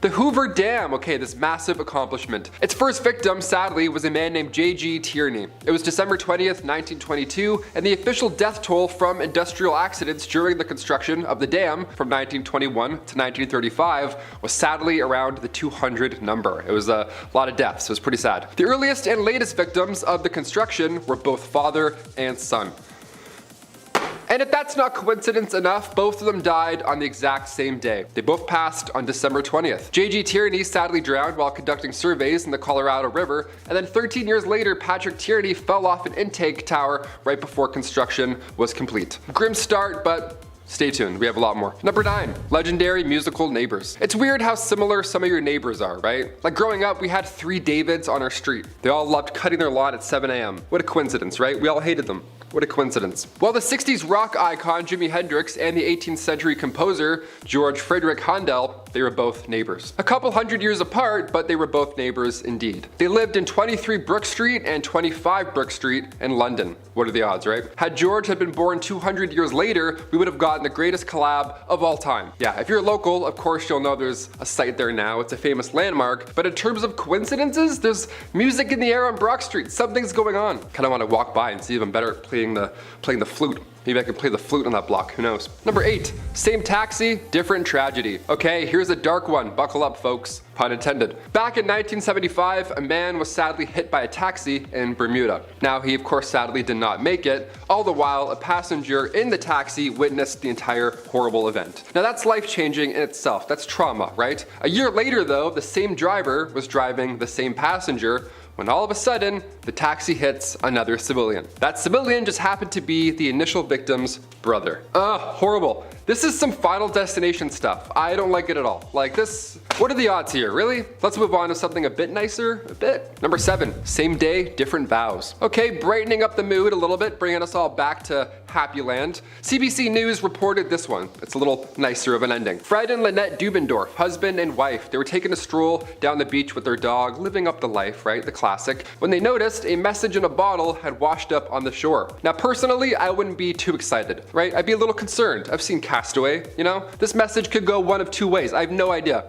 The Hoover Dam, okay, this massive accomplishment. Its first victim, sadly, was a man named J.G. Tierney. It was December 20th, 1922, and the official death toll from industrial accidents during the construction of the dam from 1921 to 1935 was sadly around the 200 number. It was a lot of deaths. It was pretty sad. The earliest and latest victims of the construction were both father and son. And if that's not coincidence enough, both of them died on the exact same day. They both passed on December 20th. J.G. Tierney sadly drowned while conducting surveys in the Colorado River, and then 13 years later, Patrick Tierney fell off an intake tower right before construction was complete. Grim start, but stay tuned, we have a lot more. Number 9, legendary musical neighbors. It's weird how similar some of your neighbors are, right? Like growing up, we had 3 Davids on our street. They all loved cutting their lawn at 7 a.m. What a coincidence, right? We all hated them. What a coincidence. Well, the 60s rock icon Jimi Hendrix and the 18th century composer George Friedrich Handel, they were both neighbors. A couple hundred years apart, but they were both neighbors indeed. They lived in 23 Brook Street and 25 Brook Street in London. What are the odds, right? Had George been born 200 years later, we would have gotten the greatest collab of all time. Yeah, if you're local, of course you'll know there's a site there now. It's a famous landmark, but in terms of coincidences, there's music in the air on Brook Street. Something's going on. Kind of want to walk by and see if I'm better at playing the flute. Maybe I can play the flute on that block, who knows. Number 8, same taxi, different tragedy. Okay, here's a dark one, buckle up folks, pun intended. Back in 1975, a man was sadly hit by a taxi in Bermuda. Now he of course sadly did not make it, all the while a passenger in the taxi witnessed the entire horrible event. Now that's life-changing in itself, that's trauma, right? A year later though, the same driver was driving the same passenger when all of a sudden, the taxi hits another civilian. That civilian just happened to be the initial victim's brother. Ugh, horrible. This is some Final Destination stuff. I don't like it at all. Like this, what are the odds here, really? Let's move on to something a bit nicer, a bit. Number 7, same day, different vows. Okay, brightening up the mood a little bit, bringing us all back to happy land. CBC News reported this one. It's a little nicer of an ending. Fred and Lynette Dubendorf, husband and wife, they were taking a stroll down the beach with their dog, living up the life, right? The classic, when they noticed a message in a bottle had washed up on the shore. Now personally, I wouldn't be too excited, right? I'd be a little concerned. I've seen Castaway, you know? This message could go one of 2 ways. I have no idea.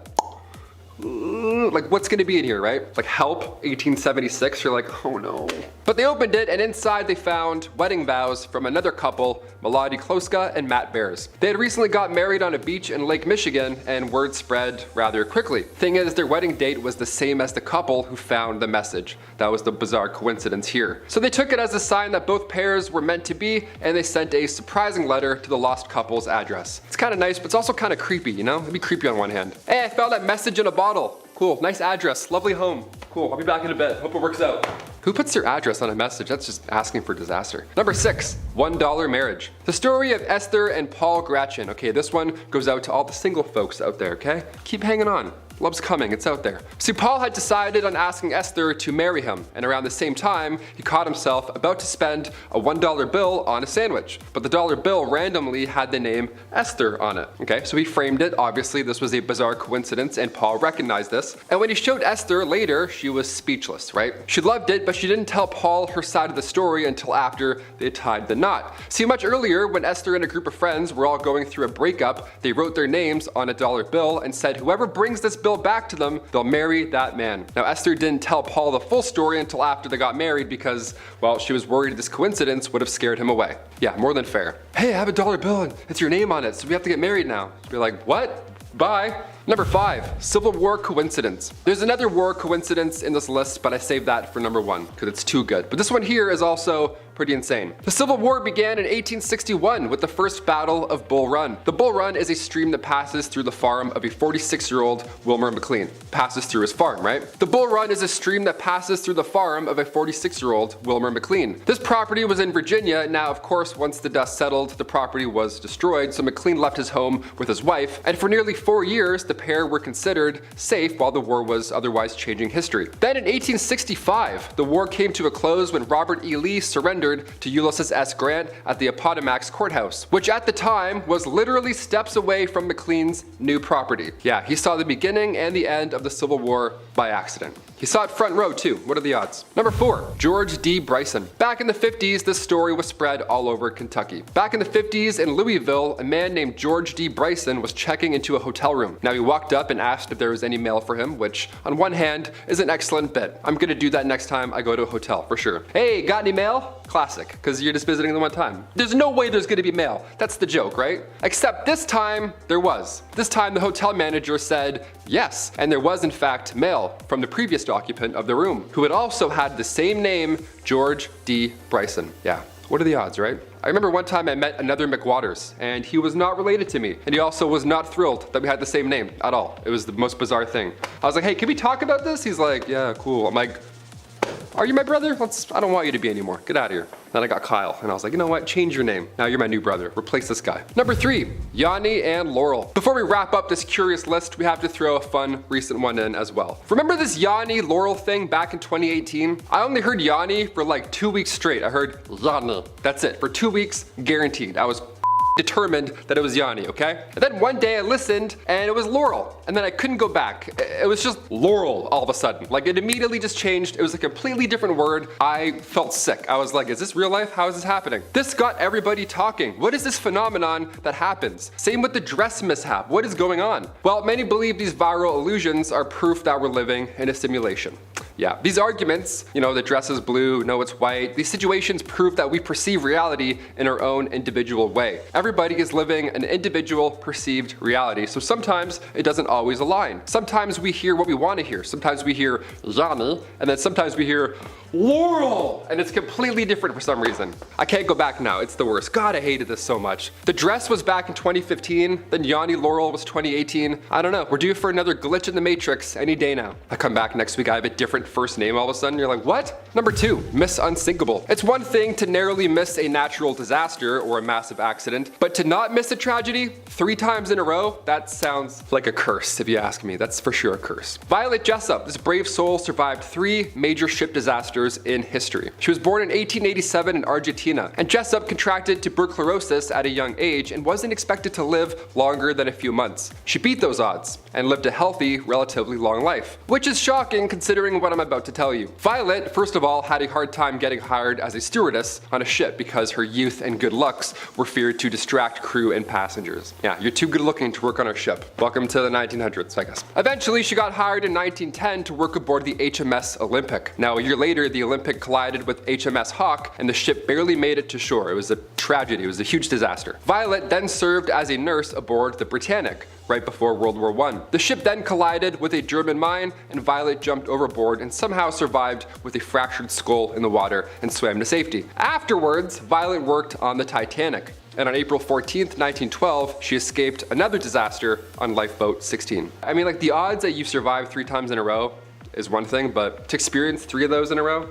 Like what's gonna be in here, right? Like help, 1876, you're like, oh no. But they opened it and inside they found wedding vows from another couple, Melody Kloska and Matt Bears. They had recently got married on a beach in Lake Michigan and word spread rather quickly. Thing is, their wedding date was the same as the couple who found the message. That was the bizarre coincidence here. So they took it as a sign that both pairs were meant to be and they sent a surprising letter to the lost couple's address. It's kind of nice, but it's also kind of creepy, you know? It'd be creepy on one hand. Hey, I found that message in a bottle. Cool, nice address, lovely home. Cool, I'll be back in a bit. Hope it works out. Who puts their address on a message? That's just asking for disaster. Number 6, $1 marriage. The story of Esther and Paul Gratchen. Okay, this one goes out to all the single folks out there, okay? Keep hanging on. Love's coming, it's out there. See, Paul had decided on asking Esther to marry him, and around the same time, he caught himself about to spend a $1 bill on a sandwich. But the dollar bill randomly had the name Esther on it. Okay, so he framed it. Obviously, this was a bizarre coincidence, and Paul recognized this. And when he showed Esther later, she was speechless, right? She loved it, but she didn't tell Paul her side of the story until after they tied the knot. See, much earlier, when Esther and a group of friends were all going through a breakup, they wrote their names on a dollar bill and said, whoever brings this bill back to them, they'll marry that man. Now Esther didn't tell Paul the full story until after they got married because, well, she was worried this coincidence would have scared him away. Yeah, more than fair. Hey, I have a dollar bill and it's your name on it, so we have to get married now. Be like, what? Bye. Number 5, Civil War coincidence. There's another war coincidence in this list, but I saved that for number 1 because it's too good. But this one here is also pretty insane. The Civil War began in 1861 with the first Battle of Bull Run. The Bull Run is a stream that passes through the farm of a 46-year-old Wilmer McLean. Passes through his farm, right? The Bull Run is a stream that passes through the farm of a 46-year-old Wilmer McLean. This property was in Virginia. Now, of course, once the dust settled, the property was destroyed, so McLean left his home with his wife, and for nearly 4 years, the pair were considered safe while the war was otherwise changing history. Then in 1865, the war came to a close when Robert E. Lee surrendered to Ulysses S. Grant at the Appomattox Courthouse, which at the time was literally steps away from McLean's new property. Yeah, he saw the beginning and the end of the Civil War by accident. He saw it front row too. What are the odds? Number 4, George D. Bryson. Back in the 50s, this story was spread all over Kentucky. Back in the 50s in Louisville, a man named George D. Bryson was checking into a hotel room. Now he walked up and asked if there was any mail for him, which on one hand is an excellent bit. I'm gonna do that next time I go to a hotel for sure. Hey, got any mail? Classic, because you're just visiting them one time. There's no way there's gonna be mail. That's the joke, right? Except this time there was. This time the hotel manager said yes, and there was in fact mail from the previous occupant of the room, who had also had the same name, George D. Bryson. Yeah, what are the odds, right? I remember one time I met another McWaters, and he was not related to me, and he also was not thrilled that we had the same name at all. It was the most bizarre thing. I was like, hey, can we talk about this? He's like, yeah, cool. I'm like, are you my brother? I don't want you to be anymore. Get out of here. Then I got Kyle, and I was like, you know what? Change your name. Now you're my new brother. Replace this guy. Number 3, Yanni and Laurel. Before we wrap up this curious list, we have to throw a fun recent one in as well. Remember this Yanni Laurel thing back in 2018? I only heard Yanni for like 2 weeks straight. I heard Yanni. That's it. For 2 weeks, guaranteed. I was determined that it was Yanni, okay? And then one day I listened and it was Laurel, and then I couldn't go back. It was just Laurel all of a sudden. Like, it immediately just changed. It was a completely different word. I felt sick. I was like, is this real life? How is this happening? This got everybody talking. What is this phenomenon that happens? Same with the dress mishap. What is going on? Well, many believe these viral illusions are proof that we're living in a simulation. Yeah, these arguments, the dress is blue, no it's white, these situations prove that we perceive reality in our own individual way. Everybody is living an individual perceived reality, so sometimes it doesn't always align. Sometimes we hear what we want to hear. Sometimes we hear Yanni, and then sometimes we hear Laurel, and it's completely different for some reason. I can't go back now, it's the worst. God, I hated this so much. The dress was back in 2015, then Yanni Laurel was 2018. I don't know, we're due for another glitch in the matrix any day now. I come back next week, I have a different first name all of a sudden, you're like, what? Number 2, miss unsinkable. It's one thing to narrowly miss a natural disaster or a massive accident, but to not miss a tragedy 3 times in a row, that sounds like a curse if you ask me. That's for sure a curse. Violet Jessup, this brave soul, survived 3 major ship disasters in history. She was born in 1887 in Argentina, and Jessup contracted tuberculosis at a young age and wasn't expected to live longer than a few months. She beat those odds and lived a healthy, relatively long life, which is shocking considering what I'm about to tell you. Violet, first of all, had a hard time getting hired as a stewardess on a ship because her youth and good looks were feared to distract crew and passengers. Yeah, you're too good looking to work on our ship. Welcome to the 1900s, I guess. Eventually, she got hired in 1910 to work aboard the HMS Olympic. Now, a year later, the Olympic collided with HMS Hawk, and the ship barely made it to shore. It was a tragedy. It was a huge disaster. Violet then served as a nurse aboard the Britannic right before World War I. The ship then collided with a German mine, and Violet jumped overboard and somehow survived with a fractured skull in the water and swam to safety. Afterwards, Violet worked on the Titanic, and on April 14th, 1912, she escaped another disaster on lifeboat 16. I mean, like, the odds that you survive 3 times in a row is one thing, but to experience 3 of those in a row?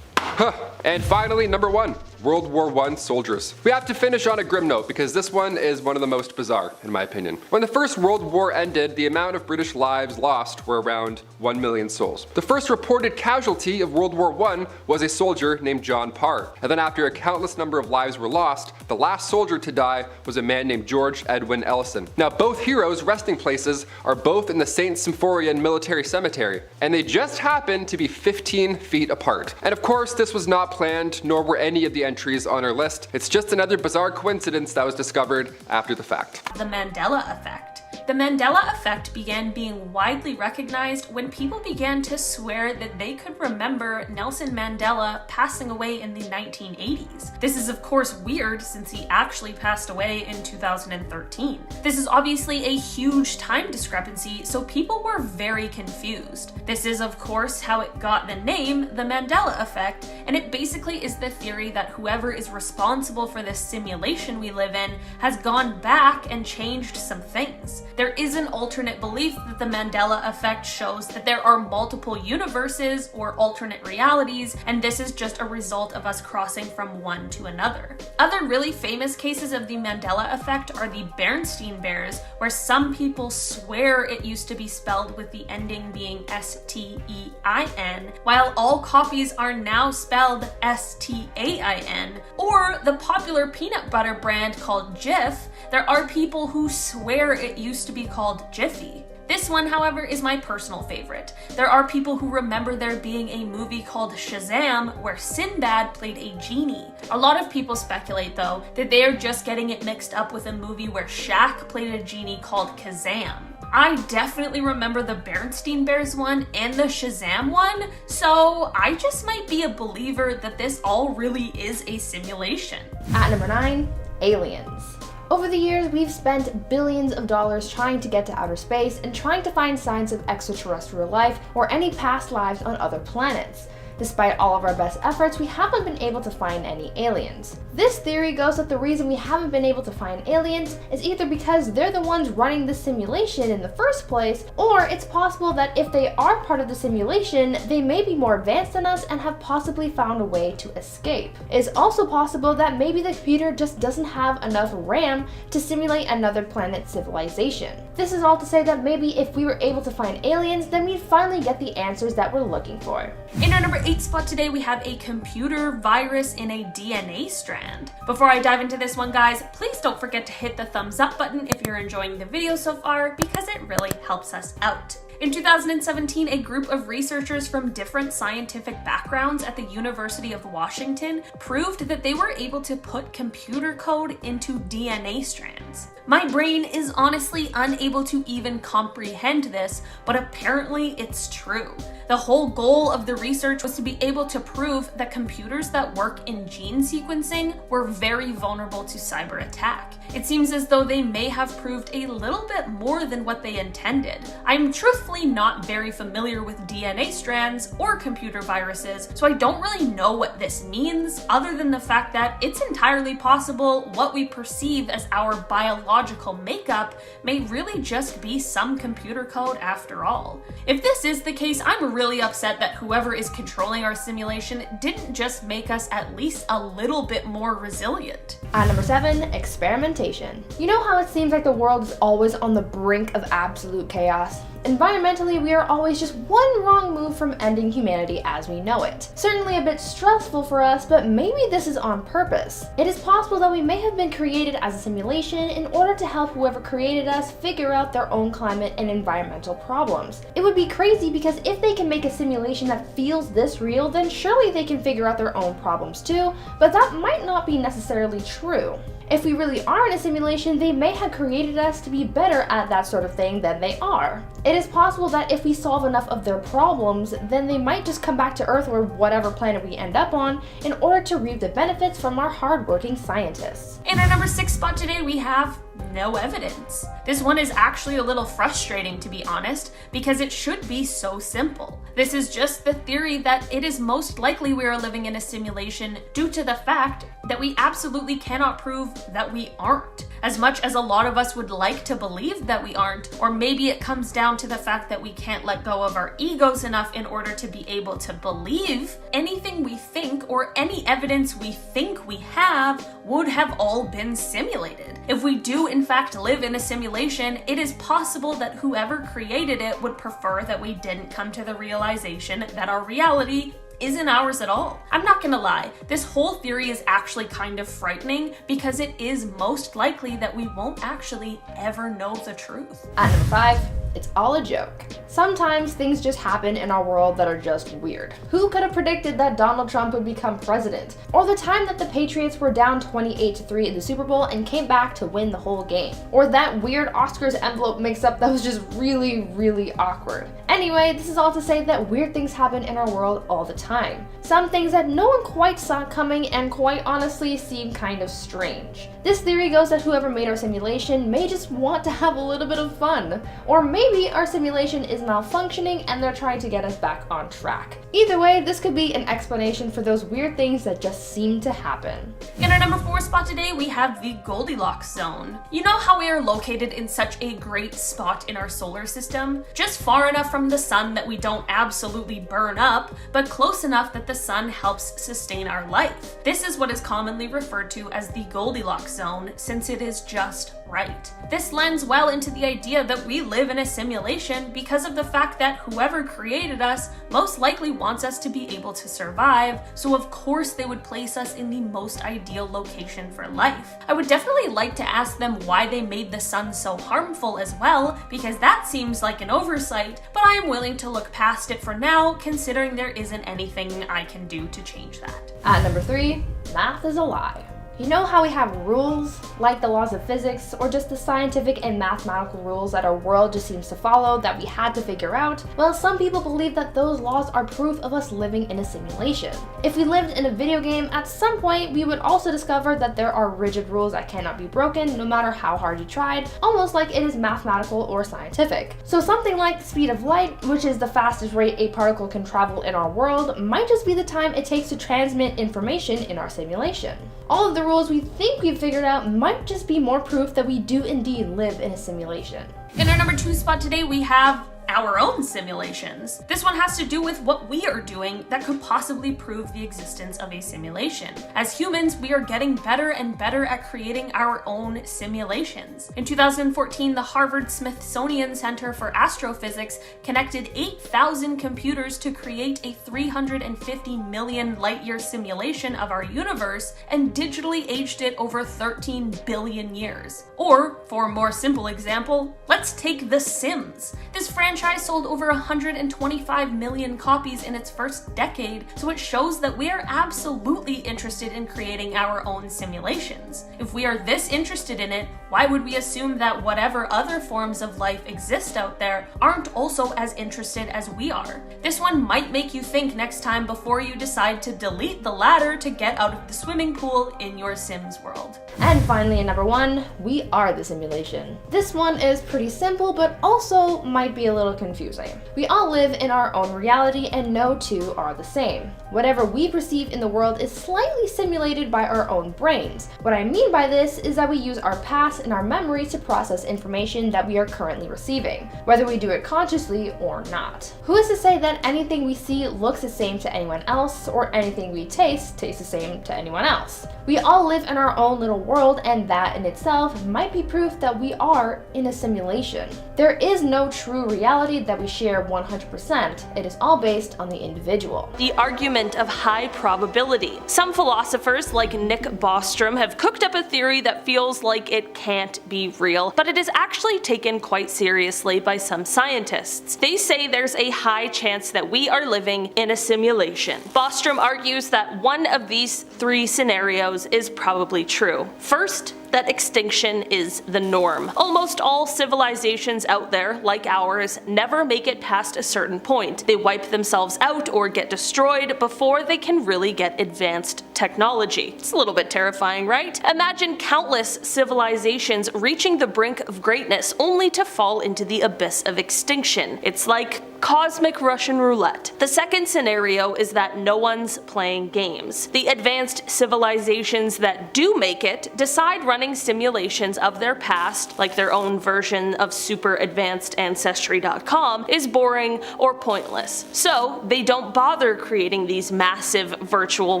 Huh. And finally, number 1, World War I soldiers. We have to finish on a grim note because this one is one of the most bizarre, in my opinion. When the First World War ended, the amount of British lives lost were around 1 million souls. The first reported casualty of World War I was a soldier named John Parr. And then after a countless number of lives were lost, the last soldier to die was a man named George Edwin Ellison. Now, both heroes' resting places are both in the St. Symphorian Military Cemetery, and they just happen to be 15 feet apart. And of course, this was not planned, nor were any of the entries on our list. It's just another bizarre coincidence that was discovered after the fact. The Mandela effect. The Mandela effect began being widely recognized when people began to swear that they could remember Nelson Mandela passing away in the 1980s. This is of course weird since he actually passed away in 2013. This is obviously a huge time discrepancy, so people were very confused. This is of course how it got the name the Mandela effect, and it basically is the theory that whoever is responsible for this simulation we live in has gone back and changed some things. There is an alternate belief that the Mandela effect shows that there are multiple universes or alternate realities, and this is just a result of us crossing from one to another. Other really famous cases of the Mandela effect are the Bernstein Bears, where some people swear it used to be spelled with the ending being S-T-E-I-N, while all copies are now spelled S-T-A-I-N. Or the popular peanut butter brand called Jif, there are people who swear it used to be called Jiffy. This one, however, is my personal favorite. There are people who remember there being a movie called Shazam where Sinbad played a genie. A lot of people speculate, though, that they are just getting it mixed up with a movie where Shaq played a genie called Kazam. I definitely remember the Berenstain Bears one and the Shazam one, so I just might be a believer that this all really is a simulation. At number 9, aliens. Over the years, we've spent billions of dollars trying to get to outer space and trying to find signs of extraterrestrial life or any past lives on other planets. Despite all of our best efforts, we haven't been able to find any aliens. This theory goes that the reason we haven't been able to find aliens is either because they're the ones running the simulation in the first place, or it's possible that if they are part of the simulation, they may be more advanced than us and have possibly found a way to escape. It's also possible that maybe the computer just doesn't have enough RAM to simulate another planet's civilization. This is all to say that maybe if we were able to find aliens, then we'd finally get the answers that we're looking for. In our number 8 spot today, we have a computer virus in a DNA strand. Before I dive into this one, guys, please don't forget to hit the thumbs up button if you're enjoying the video so far, because it really helps us out. In 2017, a group of researchers from different scientific backgrounds at the University of Washington proved that they were able to put computer code into DNA strands. My brain is honestly unable to even comprehend this, but apparently it's true. The whole goal of the research was to be able to prove that computers that work in gene sequencing were very vulnerable to cyber attack. It seems as though they may have proved a little bit more than what they intended. I'm truthfully not very familiar with DNA strands or computer viruses, so I don't really know what this means, other than the fact that it's entirely possible what we perceive as our biological makeup may really just be some computer code after all. If this is the case, I'm really upset that whoever is controlling our simulation didn't just make us at least a little bit more resilient. At number 7, experimentation. You know how it seems like the world is always on the brink of absolute chaos? Environmentally, we are always just one wrong move from ending humanity as we know it. Certainly a bit stressful for us, but maybe this is on purpose. It is possible that we may have been created as a simulation in order to help whoever created us figure out their own climate and environmental problems. It would be crazy because if they can make a simulation that feels this real, then surely they can figure out their own problems too, but that might not be necessarily true. If we really are in a simulation, they may have created us to be better at that sort of thing than they are. It is possible that if we solve enough of their problems, then they might just come back to Earth or whatever planet we end up on in order to reap the benefits from our hardworking scientists. In our number 6 spot today, we have no evidence. This one is actually a little frustrating, to be honest, because it should be so simple. This is just the theory that it is most likely we are living in a simulation due to the fact that we absolutely cannot prove that we aren't. As much as a lot of us would like to believe that we aren't, or maybe it comes down to the fact that we can't let go of our egos enough in order to be able to believe, anything we think or any evidence we think we have would have all been simulated. If we do in fact live in a simulation, it is possible that whoever created it would prefer that we didn't come to the realization that our reality isn't ours at all. I'm not gonna lie, this whole theory is actually kind of frightening because it is most likely that we won't actually ever know the truth. At number 5, it's all a joke. Sometimes things just happen in our world that are just weird. Who could have predicted that Donald Trump would become president? Or the time that the Patriots were down 28-3 in the Super Bowl and came back to win the whole game? Or that weird Oscars envelope mix-up that was just really, really awkward. Anyway, this is all to say that weird things happen in our world all the time. Some things that no one quite saw coming and quite honestly seem kind of strange. This theory goes that whoever made our simulation may just want to have a little bit of fun. Or maybe our simulation is malfunctioning and they're trying to get us back on track. Either way, this could be an explanation for those weird things that just seem to happen. In our number 4 spot today, we have the Goldilocks zone. You know how we are located in such a great spot in our solar system? Just far enough from the sun that we don't absolutely burn up, but close enough that the sun helps sustain our life. This is what is commonly referred to as the Goldilocks zone, since it is just right. This lends well into the idea that we live in a simulation because of the fact that whoever created us most likely wants us to be able to survive, so of course they would place us in the most ideal location for life. I would definitely like to ask them why they made the sun so harmful as well, because that seems like an oversight, but I am willing to look past it for now, considering there isn't anything I can do to change that. At number 3, math is a lie. You know how we have rules, like the laws of physics, or just the scientific and mathematical rules that our world just seems to follow that we had to figure out? Well, some people believe that those laws are proof of us living in a simulation. If we lived in a video game, at some point we would also discover that there are rigid rules that cannot be broken no matter how hard you tried, almost like it is mathematical or scientific. So something like the speed of light, which is the fastest rate a particle can travel in our world, might just be the time it takes to transmit information in our simulation. All of the rules we think we've figured out might just be more proof that we do indeed live in a simulation. In our number 2 spot today, we have our own simulations. This one has to do with what we are doing that could possibly prove the existence of a simulation. As humans, we are getting better and better at creating our own simulations. In 2014, the Harvard-Smithsonian Center for Astrophysics connected 8,000 computers to create a 350 million light-year simulation of our universe and digitally aged it over 13 billion years. Or, for a more simple example, let's take The Sims. This franchise sold over 125 million copies in its first decade, so it shows that we are absolutely interested in creating our own simulations. If we are this interested in it, why would we assume that whatever other forms of life exist out there aren't also as interested as we are? This one might make you think next time before you decide to delete the ladder to get out of the swimming pool in your Sims world. And finally, at number 1, we are the simulation. This one is pretty simple, but also might be a little confusing. We all live in our own reality and no two are the same. Whatever we perceive in the world is slightly simulated by our own brains. What I mean by this is that we use our past and our memories to process information that we are currently receiving, whether we do it consciously or not. Who is to say that anything we see looks the same to anyone else, or anything we taste tastes the same to anyone else? We all live in our own little world, and that in itself might be proof that we are in a simulation. There is no true reality that we share 100%. It is all based on the individual. The argument of high probability. Some philosophers, like Nick Bostrom, have cooked up a theory that feels like it can't be real, but it is actually taken quite seriously by some scientists. They say there's a high chance that we are living in a simulation. Bostrom argues that one of these 3 scenarios is probably true. First, that extinction is the norm. Almost all civilizations out there, like ours, never make it past a certain point. They wipe themselves out or get destroyed before they can really get advanced technology. It's a little bit terrifying, right? Imagine countless civilizations reaching the brink of greatness only to fall into the abyss of extinction. It's like cosmic Russian roulette. The second scenario is that no one's playing games. The advanced civilizations that do make it decide running simulations of their past, like their own version of super advanced ancestry.com, is boring or pointless. So they don't bother creating these massive virtual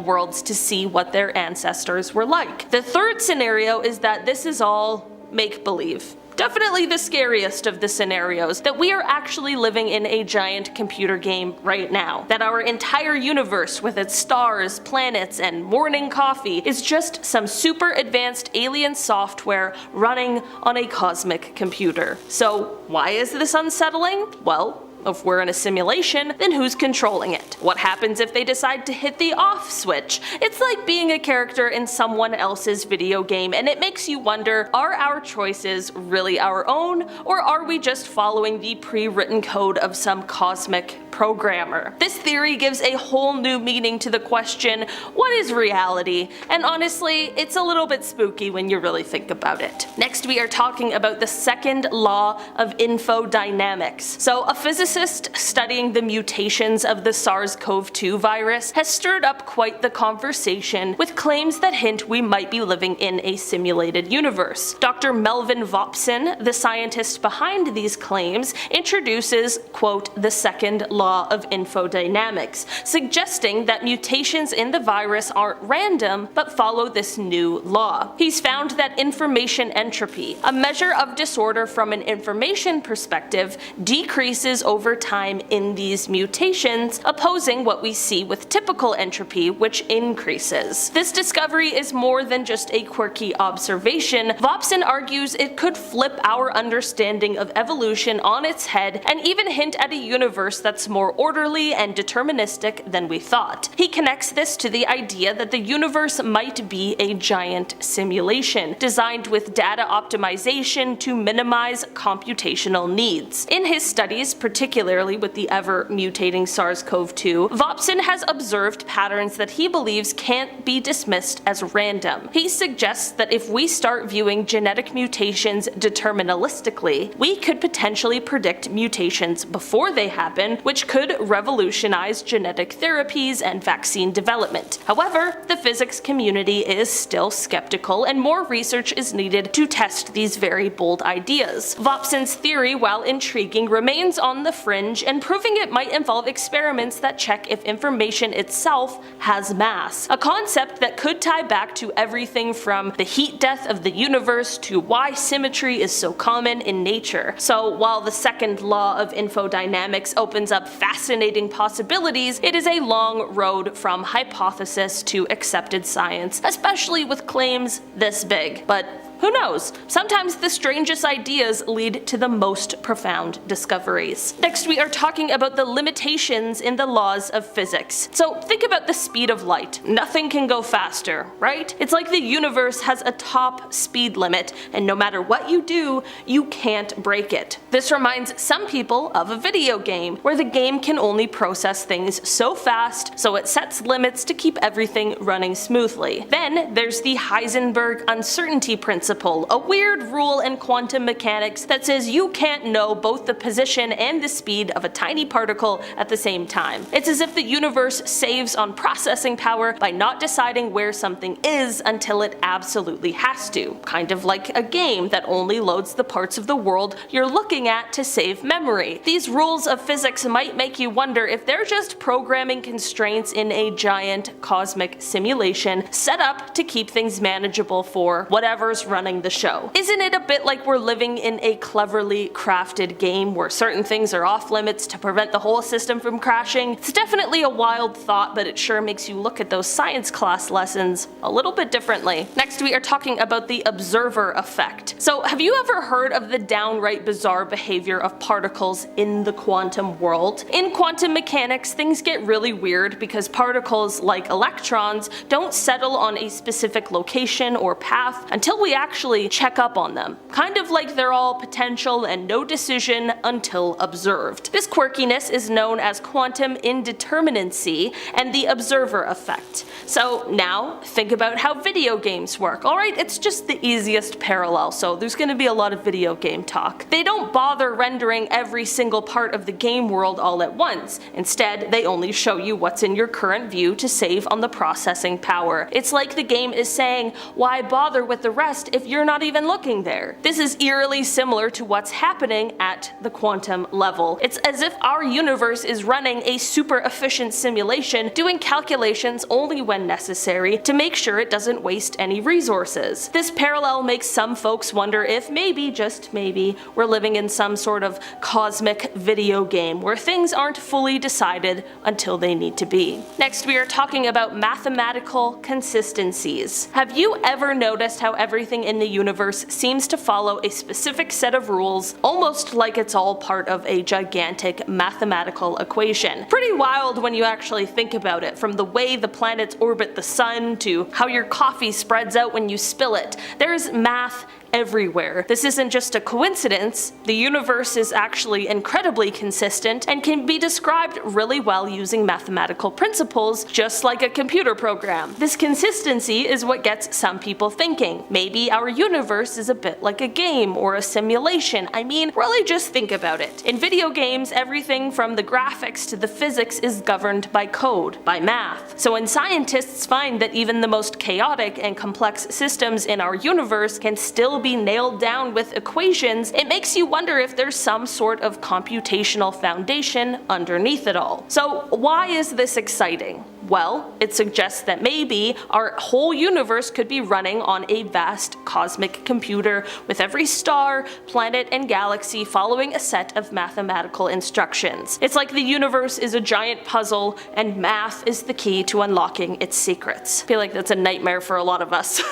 worlds to see what their ancestors were like. The third scenario is that this is all make-believe. Definitely the scariest of the scenarios, that we are actually living in a giant computer game right now. That our entire universe with its stars, planets, and morning coffee is just some super advanced alien software running on a cosmic computer. So why is this unsettling? Well, if we're in a simulation, then who's controlling it? What happens if they decide to hit the off switch? It's like being a character in someone else's video game, and it makes you wonder, are our choices really our own, or are we just following the pre-written code of some cosmic programmer? This theory gives a whole new meaning to the question, what is reality? And honestly, it's a little bit spooky when you really think about it. Next, we are talking about the second law of infodynamics. So a physicist physicist studying the mutations of the SARS-CoV-2 virus has stirred up quite the conversation with claims that hint we might be living in a simulated universe. Dr. Melvin Vopson, the scientist behind these claims, introduces, quote, the second law of infodynamics, suggesting that mutations in the virus aren't random but follow this new law. He's found that information entropy, a measure of disorder from an information perspective, decreases over time in these mutations, opposing what we see with typical entropy, which increases. This discovery is more than just a quirky observation. Vopson argues it could flip our understanding of evolution on its head and even hint at a universe that's more orderly and deterministic than we thought. He connects this to the idea that the universe might be a giant simulation, designed with data optimization to minimize computational needs. In his studies, particularly with the ever-mutating SARS-CoV-2, Vopson has observed patterns that he believes can't be dismissed as random. He suggests that if we start viewing genetic mutations deterministically, we could potentially predict mutations before they happen, which could revolutionize genetic therapies and vaccine development. However, the physics community is still skeptical, and more research is needed to test these very bold ideas. Vopson's theory, while intriguing, remains on the fringe, and proving it might involve experiments that check if information itself has mass, a concept that could tie back to everything from the heat death of the universe to why symmetry is so common in nature. So while the second law of infodynamics opens up fascinating possibilities, it is a long road from hypothesis to accepted science, especially with claims this big. But who knows? Sometimes the strangest ideas lead to the most profound discoveries. Next, we are talking about the limitations in the laws of physics. So think about the speed of light. Nothing can go faster, right? It's like the universe has a top speed limit, and no matter what you do, you can't break it. This reminds some people of a video game, where the game can only process things so fast, so it sets limits to keep everything running smoothly. Then there's the Heisenberg uncertainty principle, a weird rule in quantum mechanics that says you can't know both the position and the speed of a tiny particle at the same time. It's as if the universe saves on processing power by not deciding where something is until it absolutely has to, kind of like a game that only loads the parts of the world you're looking at to save memory. These rules of physics might make you wonder if they're just programming constraints in a giant cosmic simulation set up to keep things manageable for whatever's running the show. Isn't it a bit like we're living in a cleverly crafted game where certain things are off limits to prevent the whole system from crashing? It's definitely a wild thought, but it sure makes you look at those science class lessons a little bit differently. Next, we are talking about the observer effect. So have you ever heard of the downright bizarre behavior of particles in the quantum world? In quantum mechanics, things get really weird because particles, like electrons, don't settle on a specific location or path until we actually check up on them. Kind of like they're all potential and no decision until observed. This quirkiness is known as quantum indeterminacy and the observer effect. So now think about how video games work. Alright, it's just the easiest parallel, so there's going to be a lot of video game talk. They don't bother rendering every single part of the game world all at once. Instead, they only show you what's in your current view to save on the processing power. It's like the game is saying, why bother with the rest if you're not even looking there? This is eerily similar to what's happening at the quantum level. It's as if our universe is running a super efficient simulation, doing calculations only when necessary to make sure it doesn't waste any resources. This parallel makes some folks wonder if maybe, just maybe, we're living in some sort of cosmic video game where things aren't fully decided until they need to be. Next, we are talking about mathematical consistencies. Have you ever noticed how everything in the universe seems to follow a specific set of rules, almost like it's all part of a gigantic mathematical equation? Pretty wild when you actually think about it, from the way the planets orbit the sun to how your coffee spreads out when you spill it. There's math everywhere. This isn't just a coincidence. The universe is actually incredibly consistent and can be described really well using mathematical principles, just like a computer program. This consistency is what gets some people thinking. Maybe our universe is a bit like a game or a simulation. I mean, really just think about it. In video games, everything from the graphics to the physics is governed by code, by math. So when scientists find that even the most chaotic and complex systems in our universe can still be nailed down with equations, it makes you wonder if there's some sort of computational foundation underneath it all. So why is this exciting? Well, it suggests that maybe our whole universe could be running on a vast cosmic computer with every star, planet, and galaxy following a set of mathematical instructions. It's like the universe is a giant puzzle and math is the key to unlocking its secrets. I feel like that's a nightmare for a lot of us.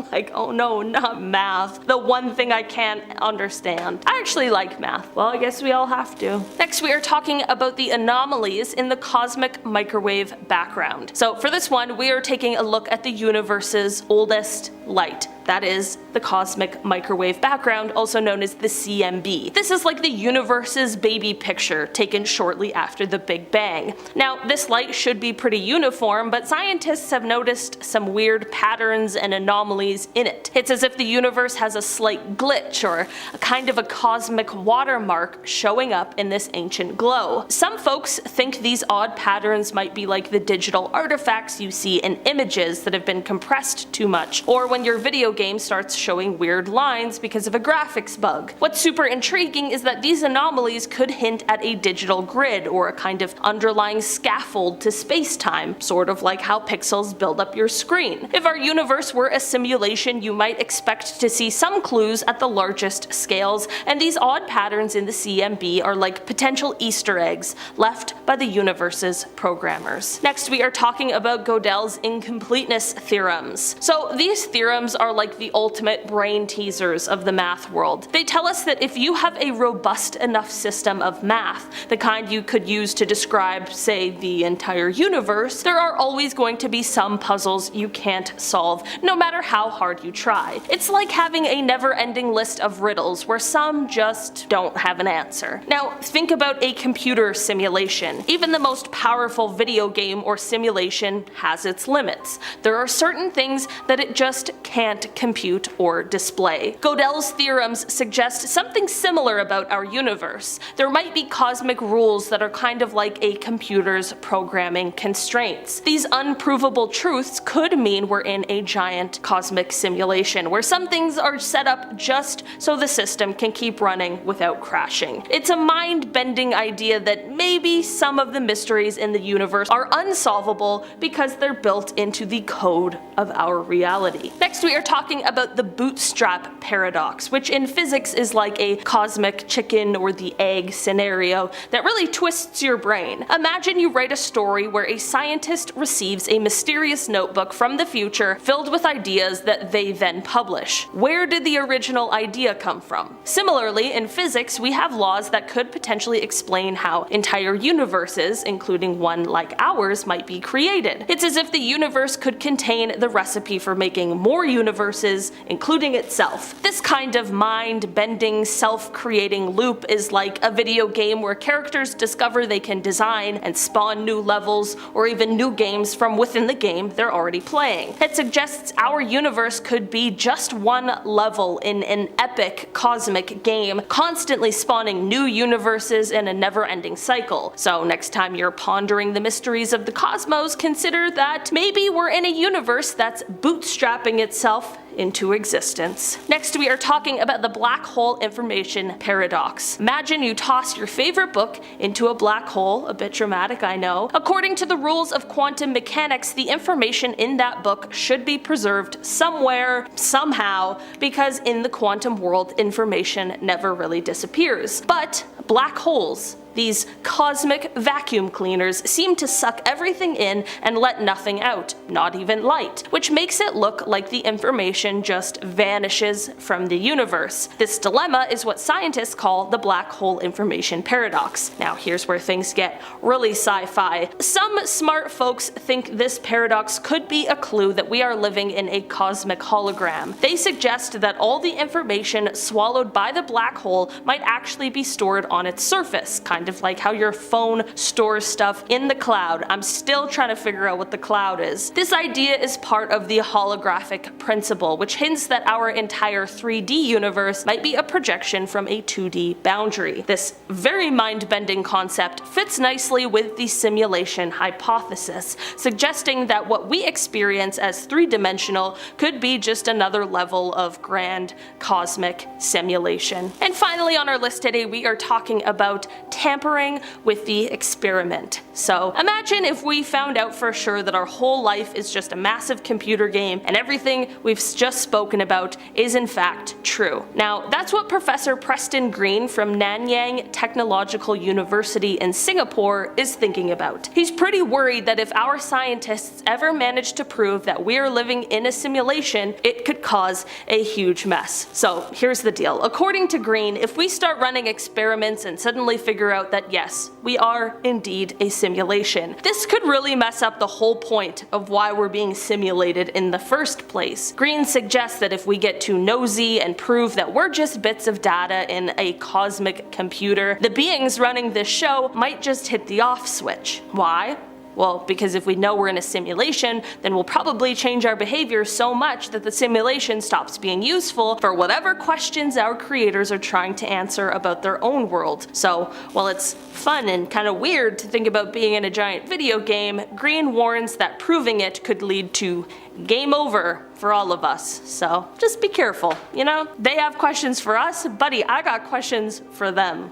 Like, oh no, not math. The one thing I can't understand. I actually like math. Well, I guess we all have to. Next, we are talking about the anomalies in the cosmic microwave background. So for this one, we are taking a look at the universe's oldest light. That is the cosmic microwave background, also known as the CMB. This is like the universe's baby picture taken shortly after the Big Bang. Now, this light should be pretty uniform, but scientists have noticed some weird patterns and anomalies in it. It's as if the universe has a slight glitch or a kind of a cosmic watermark showing up in this ancient glow. Some folks think these odd patterns might be like the digital artifacts you see in images that have been compressed too much, or when your video game starts showing weird lines because of a graphics bug. What's super intriguing is that these anomalies could hint at a digital grid or a kind of underlying scaffold to space-time, sort of like how pixels build up your screen. If our universe were a simulation, you might expect to see some clues at the largest scales, and these odd patterns in the CMB are like potential Easter eggs left by the universe's programmers. Next, we are talking about Gödel's incompleteness theorems. So these theorems are like the ultimate brain teasers of the math world. They tell us that if you have a robust enough system of math, the kind you could use to describe, say, the entire universe, there are always going to be some puzzles you can't solve, no matter how hard you try. It's like having a never-ending list of riddles where some just don't have an answer. Now, think about a computer simulation. Even the most powerful video game or simulation has its limits. There are certain things that it just can't compute or display. Gödel's theorems suggest something similar about our universe. There might be cosmic rules that are kind of like a computer's programming constraints. These unprovable truths could mean we're in a giant cosmic simulation where some things are set up just so the system can keep running without crashing. It's a mind-bending idea that maybe some of the mysteries in the universe are unsolvable because they're built into the code of our reality. Next, we are talking about the Bootstrap paradox, which in physics is like a cosmic chicken or the egg scenario that really twists your brain. Imagine you write a story where a scientist receives a mysterious notebook from the future filled with ideas that they then publish. Where did the original idea come from? Similarly, in physics, we have laws that could potentially explain how entire universes, including one like ours, might be created. It's as if the universe could contain the recipe for making more universes, including itself. This kind of mind-bending, self-creating loop is like a video game where characters discover they can design and spawn new levels or even new games from within the game they're already playing. It suggests our universe could be just one level in an epic cosmic game, constantly spawning new universes in a never-ending cycle. So next time you're pondering the mysteries of the cosmos, consider that maybe we're in a universe that's bootstrapping itself into existence. Next, we are talking about the black hole information paradox. Imagine you toss your favorite book into a black hole, a bit dramatic, I know. According to the rules of quantum mechanics, the information in that book should be preserved somewhere, somehow, because in the quantum world, information never really disappears. But black holes, These cosmic vacuum cleaners seem to suck everything in and let nothing out, not even light, which makes it look like the information just vanishes from the universe. This dilemma is what scientists call the black hole information paradox. Now here's where things get really sci-fi. Some smart folks think this paradox could be a clue that we are living in a cosmic hologram. They suggest that all the information swallowed by the black hole might actually be stored on its surface, kind of like how your phone stores stuff in the cloud. I'm still trying to figure out what the cloud is. This idea is part of the holographic principle, which hints that our entire 3D universe might be a projection from a 2D boundary. This very mind-bending concept fits nicely with the simulation hypothesis, suggesting that what we experience as three-dimensional could be just another level of grand cosmic simulation. And finally on our list today, we are talking about tampering with the experiment. So imagine if we found out for sure that our whole life is just a massive computer game and everything we've just spoken about is in fact true. Now that's what Professor Preston Green from Nanyang Technological University in Singapore is thinking about. He's pretty worried that if our scientists ever manage to prove that we are living in a simulation, it could cause a huge mess. So here's the deal. According to Green, if we start running experiments and suddenly figure out that yes, we are indeed a simulation, this could really mess up the whole point of why we're being simulated in the first place. Green suggests that if we get too nosy and prove that we're just bits of data in a cosmic computer, the beings running this show might just hit the off switch. Why? Well, because if we know we're in a simulation, then we'll probably change our behavior so much that the simulation stops being useful for whatever questions our creators are trying to answer about their own world. So, while it's fun and kind of weird to think about being in a giant video game, Green warns that proving it could lead to game over for all of us. So just be careful, you know? They have questions for us, buddy, I got questions for them.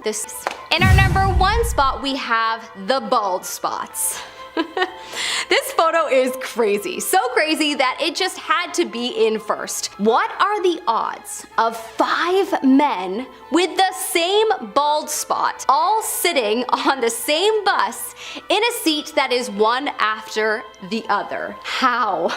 In our number 1 spot, we have the bald spots. This photo is crazy. So crazy that it just had to be in first. What are the odds of 5 men with the same bald spot all sitting on the same bus in a seat that is one after the other? How?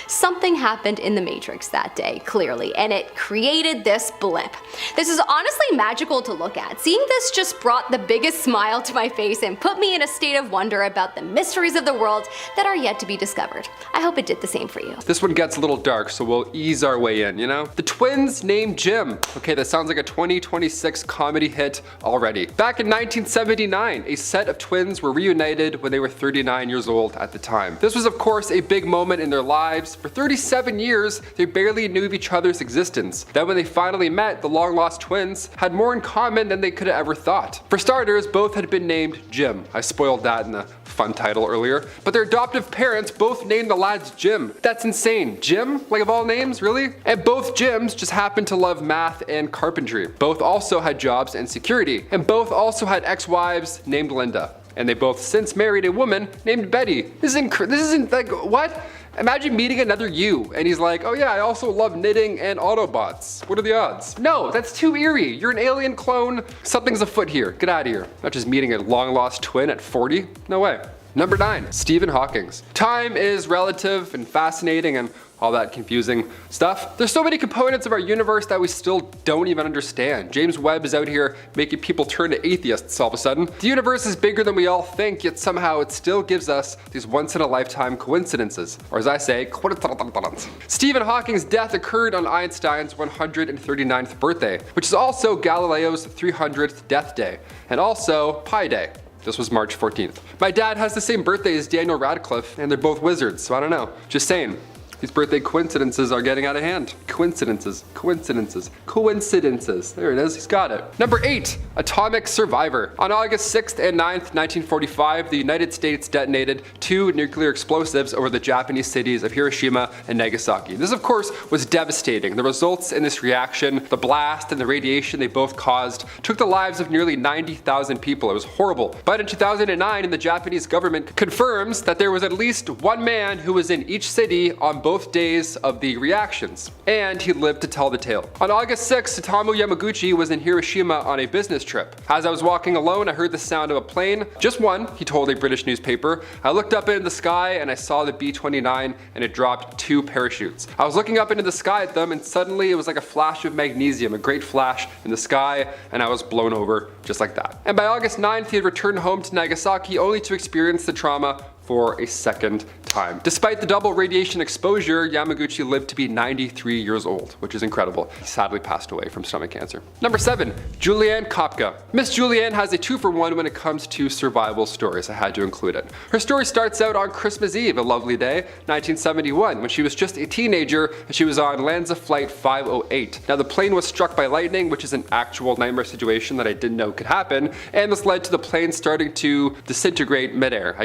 Something happened in the Matrix that day, clearly, and it created this blip. This is honestly magical to look at. Seeing this just brought the biggest smile to my face and put me in a state of wonder about the mysteries of the world that are yet to be discovered. I hope it did the same for you. This one gets a little dark, so we'll ease our way in, you know? The twins named Jim. Okay, that sounds like a 2026 comedy hit already. Back in 1979, a set of twins were reunited when they were 39 years old at the time. This was of course a big moment in their lives. For 37 years, they barely knew of each other's existence. Then when they finally met, the long-lost twins had more in common than they could have ever thought. For starters, both had been named Jim. I spoiled that in the fun title earlier. But their adoptive parents both named the lads Jim. That's insane. Jim? Like of all names, really? And both Jims just happened to love math and carpentry. Both also had jobs and security. And both also had ex-wives named Linda. And they both since married a woman named Betty. This isn't like, what? Imagine meeting another you, and he's like, oh yeah, I also love knitting and Autobots. What are the odds? No, that's too eerie. You're an alien clone. Something's afoot here. Get out of here. Not just meeting a long-lost twin at 40. No way. Number 9, Stephen Hawking's. Time is relative and fascinating and all that confusing stuff. There's so many components of our universe that we still don't even understand. James Webb is out here making people turn to atheists all of a sudden. The universe is bigger than we all think, yet somehow it still gives us these once-in-a-lifetime coincidences. Or as I say, coincidence. Stephen Hawking's death occurred on Einstein's 139th birthday, which is also Galileo's 300th death day, and also Pi Day. This was March 14th. My dad has the same birthday as Daniel Radcliffe, and they're both wizards, so I don't know. Just saying. These birthday coincidences are getting out of hand. Coincidences. There it is, he's got it. Number 8, Atomic Survivor. On August 6th and 9th, 1945, the United States detonated 2 nuclear explosives over the Japanese cities of Hiroshima and Nagasaki. This of course was devastating. The results in this reaction, the blast and the radiation they both caused, took the lives of nearly 90,000 people. It was horrible. But in 2009, the Japanese government confirms that there was at least 1 man who was in each city on both both days of the reactions, and he lived to tell the tale. On August 6, Satomu Yamaguchi was in Hiroshima on a business trip. As I was walking alone, I heard the sound of a plane. Just one, he told a British newspaper. I looked up into the sky and I saw the B-29 and it dropped 2 parachutes. I was looking up into the sky at them and suddenly it was like a flash of magnesium, a great flash in the sky, and I was blown over just like that. And by August 9th, he had returned home to Nagasaki only to experience the trauma for a second time. Despite the double radiation exposure, Yamaguchi lived to be 93 years old, which is incredible. He sadly passed away from stomach cancer. Number 7, Julianne Kopka. Miss Julianne has a 2-for-1 when it comes to survival stories. I had to include it. Her story starts out on Christmas Eve, a lovely day, 1971, when she was just a teenager and she was on Lanza Flight 508. Now the plane was struck by lightning, which is an actual nightmare situation that I didn't know could happen, and this led to the plane starting to disintegrate midair.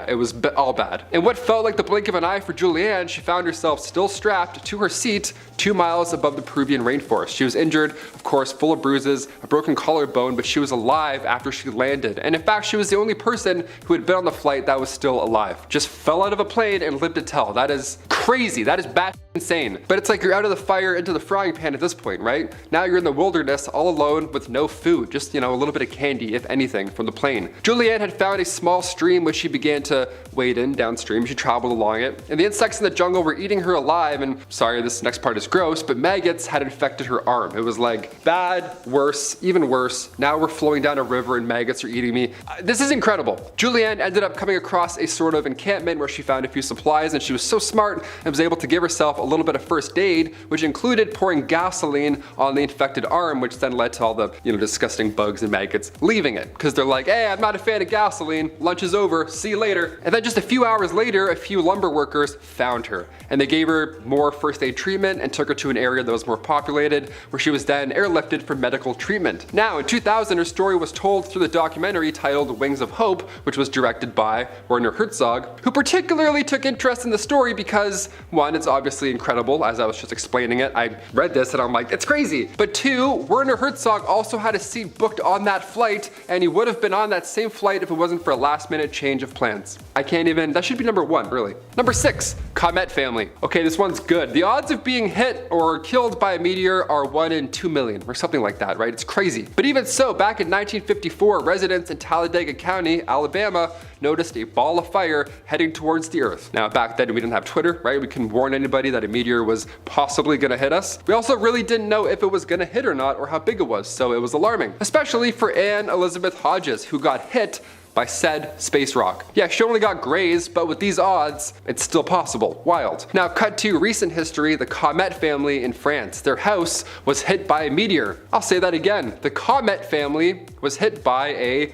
It was all bad. In what felt like the blink of an eye for Julianne, she found herself still strapped to her seat 2 miles above the Peruvian rainforest. She was injured, of course, full of bruises, a broken collarbone, but she was alive after she landed. And in fact, she was the only person who had been on the flight that was still alive. Just fell out of a plane and lived to tell. That is crazy. That is bat insane. But it's like you're out of the fire into the frying pan at this point, right? Now you're in the wilderness all alone with no food, just, a little bit of candy, if anything, from the plane. Julianne had found a small stream which she began to wade in downstream. She traveled along it, and the insects in the jungle were eating her alive, and sorry, this next part is gross, but maggots had infected her arm. It was like bad, worse, even worse. Now we're flowing down a river and maggots are eating me. This is incredible. Julianne ended up coming across a sort of encampment where she found a few supplies, and she was so smart and was able to give herself a little bit of first aid, which included pouring gasoline on the infected arm, which then led to all the disgusting bugs and maggots leaving it, because they're like, hey, I'm not a fan of gasoline, lunch is over, see you later. And then just a few hours later, a few lumber workers found her, and they gave her more first aid treatment and took her to an area that was more populated, where she was then airlifted for medical treatment. Now, in 2000, her story was told through the documentary titled Wings of Hope, which was directed by Werner Herzog, who particularly took interest in the story because, one, it's obviously incredible. As I was just explaining it, I read this and I'm like, it's crazy. But two, Werner Herzog also had a seat booked on that flight, and he would have been on that same flight if it wasn't for a last-minute change of plans. I can't even, that should be number 1, really. Number 6, Comet family. Okay, this one's good. The odds of being hit or killed by a meteor are 1 in 2 million, or something like that, right? It's crazy. But even so, back in 1954, residents in Talladega County, Alabama, noticed a ball of fire heading towards the Earth. Now, back then we didn't have Twitter, right? We couldn't warn anybody that a meteor was possibly gonna hit us. We also really didn't know if it was gonna hit or not, or how big it was, so it was alarming. Especially for Anne Elizabeth Hodges, who got hit by said space rock. Yeah, she only got grazed, but with these odds, it's still possible. Wild. Now, cut to recent history, the Comet family in France. Their house was hit by a meteor. I'll say that again. The Comet family was hit by a...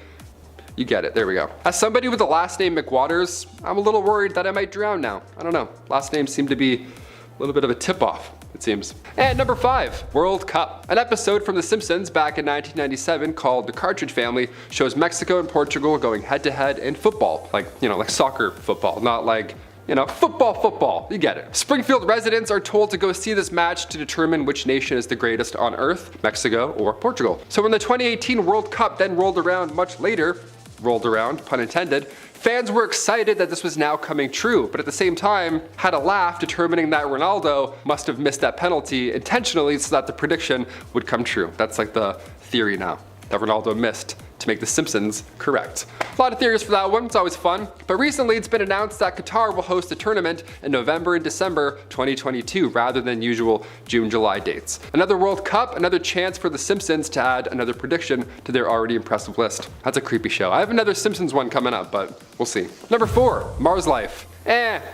You get it, there we go. As somebody with the last name McWaters, I'm a little worried that I might drown now. I don't know. Last names seem to be a little bit of a tip-off, it seems. And number 5, World Cup. An episode from The Simpsons back in 1997 called The Cartridge Family shows Mexico and Portugal going head-to-head in football. Like soccer football, not like, football, you get it. Springfield residents are told to go see this match to determine which nation is the greatest on Earth, Mexico or Portugal. So when the 2018 World Cup then rolled around much later, pun intended, fans were excited that this was now coming true, but at the same time had a laugh determining that Ronaldo must have missed that penalty intentionally so that the prediction would come true. That's like the theory now, that Ronaldo missed to make The Simpsons correct. A lot of theories for that one, it's always fun. But recently it's been announced that Qatar will host a tournament in November and December 2022 rather than usual June-July dates. Another World Cup, another chance for The Simpsons to add another prediction to their already impressive list. That's a creepy show. I have another Simpsons one coming up, but we'll see. Number 4, Mars life.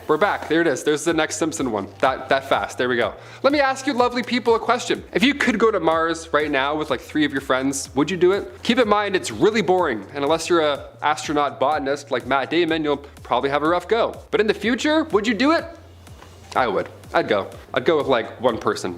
We're back. There it is. There's the next Simpson one. That fast. There we go. Let me ask you lovely people a question. If you could go to Mars right now with like 3 of your friends, would you do it? Keep in mind, it's really boring. And unless you're an astronaut botanist like Matt Damon, you'll probably have a rough go. But in the future, would you do it? I would. I'd go. I'd go with like one person,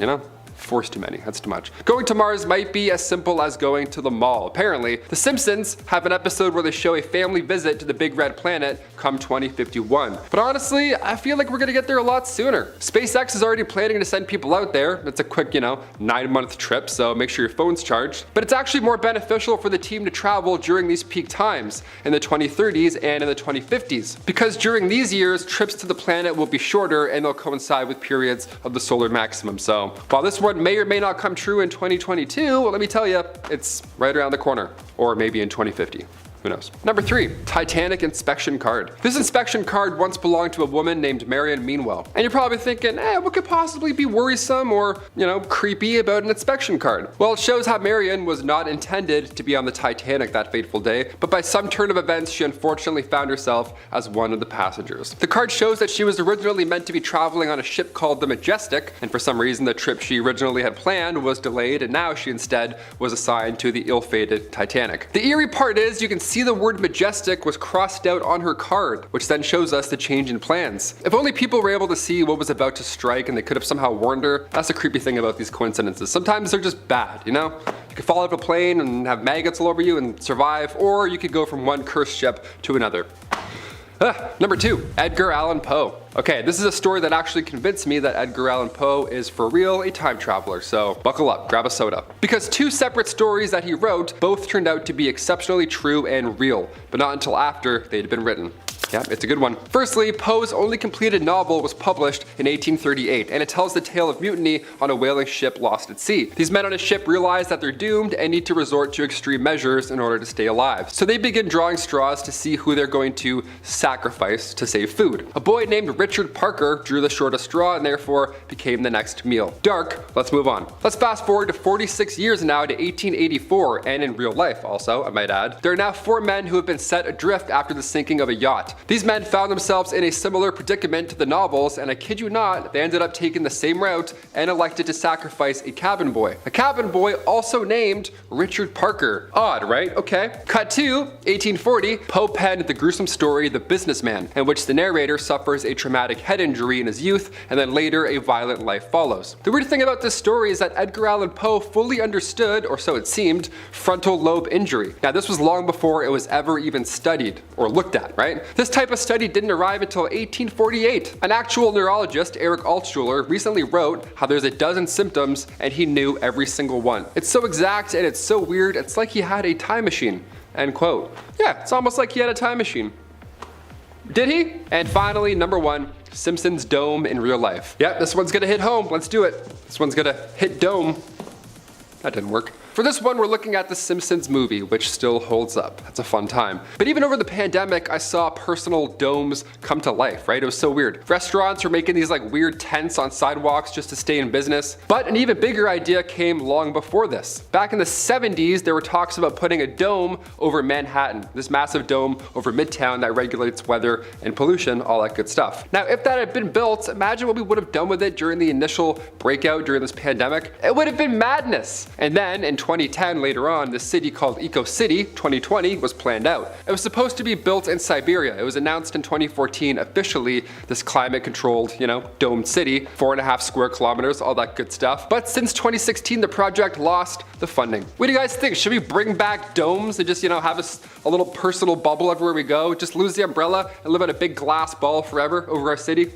Force too many, that's too much. Going to Mars might be as simple as going to the mall. Apparently, The Simpsons have an episode where they show a family visit to the big red planet come 2051. But honestly, I feel like we're gonna get there a lot sooner. SpaceX is already planning to send people out there. It's a quick, 9-month trip, so make sure your phone's charged. But it's actually more beneficial for the team to travel during these peak times in the 2030s and in the 2050s. Because during these years, trips to the planet will be shorter and they'll coincide with periods of the solar maximum. So while this one may or may not come true in 2022, well, let me tell you, it's right around the corner. Or maybe in 2050. Who knows? Number 3, Titanic inspection card. This inspection card once belonged to a woman named Marion Meanwell. And you're probably thinking, what could possibly be worrisome or, creepy about an inspection card? Well, it shows how Marion was not intended to be on the Titanic that fateful day, but by some turn of events, she unfortunately found herself as one of the passengers. The card shows that she was originally meant to be traveling on a ship called the Majestic, and for some reason the trip she originally had planned was delayed, and now she instead was assigned to the ill-fated Titanic. The eerie part is you can see the word Majestic was crossed out on her card, which then shows us the change in plans. If only people were able to see what was about to strike and they could have somehow warned her. That's the creepy thing about these coincidences. Sometimes they're just bad, You could fall out of a plane and have maggots all over you and survive, or you could go from one cursed ship to another. Number 2, Edgar Allan Poe. Okay, this is a story that actually convinced me that Edgar Allan Poe is for real a time traveler, so buckle up, grab a soda. Because 2 separate stories that he wrote both turned out to be exceptionally true and real, but not until after they'd been written. Yeah, it's a good one. Firstly, Poe's only completed novel was published in 1838, and it tells the tale of mutiny on a whaling ship lost at sea. These men on a ship realize that they're doomed and need to resort to extreme measures in order to stay alive. So they begin drawing straws to see who they're going to sacrifice to save food. A boy named Richard Parker drew the shortest straw and therefore became the next meal. Dark, let's move on. Let's fast forward to 46 years now to 1884, and in real life also, I might add. There are now 4 men who have been set adrift after the sinking of a yacht. These men found themselves in a similar predicament to the novels, and I kid you not, they ended up taking the same route and elected to sacrifice a cabin boy. A cabin boy also named Richard Parker. Odd, right? Okay. Cut to 1840, Poe penned the gruesome story The Businessman, in which the narrator suffers a traumatic head injury in his youth, and then later a violent life follows. The weird thing about this story is that Edgar Allan Poe fully understood, or so it seemed, frontal lobe injury. Now this was long before it was ever even studied or looked at, right? This type of study didn't arrive until 1848. An actual neurologist, Eric Altschuler, recently wrote how there's a dozen symptoms and he knew every single one. It's so exact and it's so weird, it's like he had a time machine. End quote. Yeah, it's almost like he had a time machine. Did he? And finally, number 1, Simpsons dome in real life. Yep, this one's gonna hit home. Let's do it. This one's gonna hit dome. That didn't work. For this one, we're looking at the Simpsons movie, which still holds up. That's a fun time. But even over the pandemic, I saw personal domes come to life, right? It was so weird. Restaurants were making these weird tents on sidewalks just to stay in business. But an even bigger idea came long before this. Back in the 70s, there were talks about putting a dome over Manhattan, this massive dome over Midtown that regulates weather and pollution, all that good stuff. Now, if that had been built, imagine what we would have done with it during the initial breakout during this pandemic. It would have been madness. And then in 2010, later on, the city called Eco City 2020 was planned out. It was supposed to be built in Siberia. It was announced in 2014 officially, this climate-controlled, domed city, 4.5 square kilometers, all that good stuff. But since 2016, the project lost the funding. What do you guys think? Should we bring back domes and just, have a little personal bubble everywhere we go? Just lose the umbrella and live in a big glass ball forever over our city?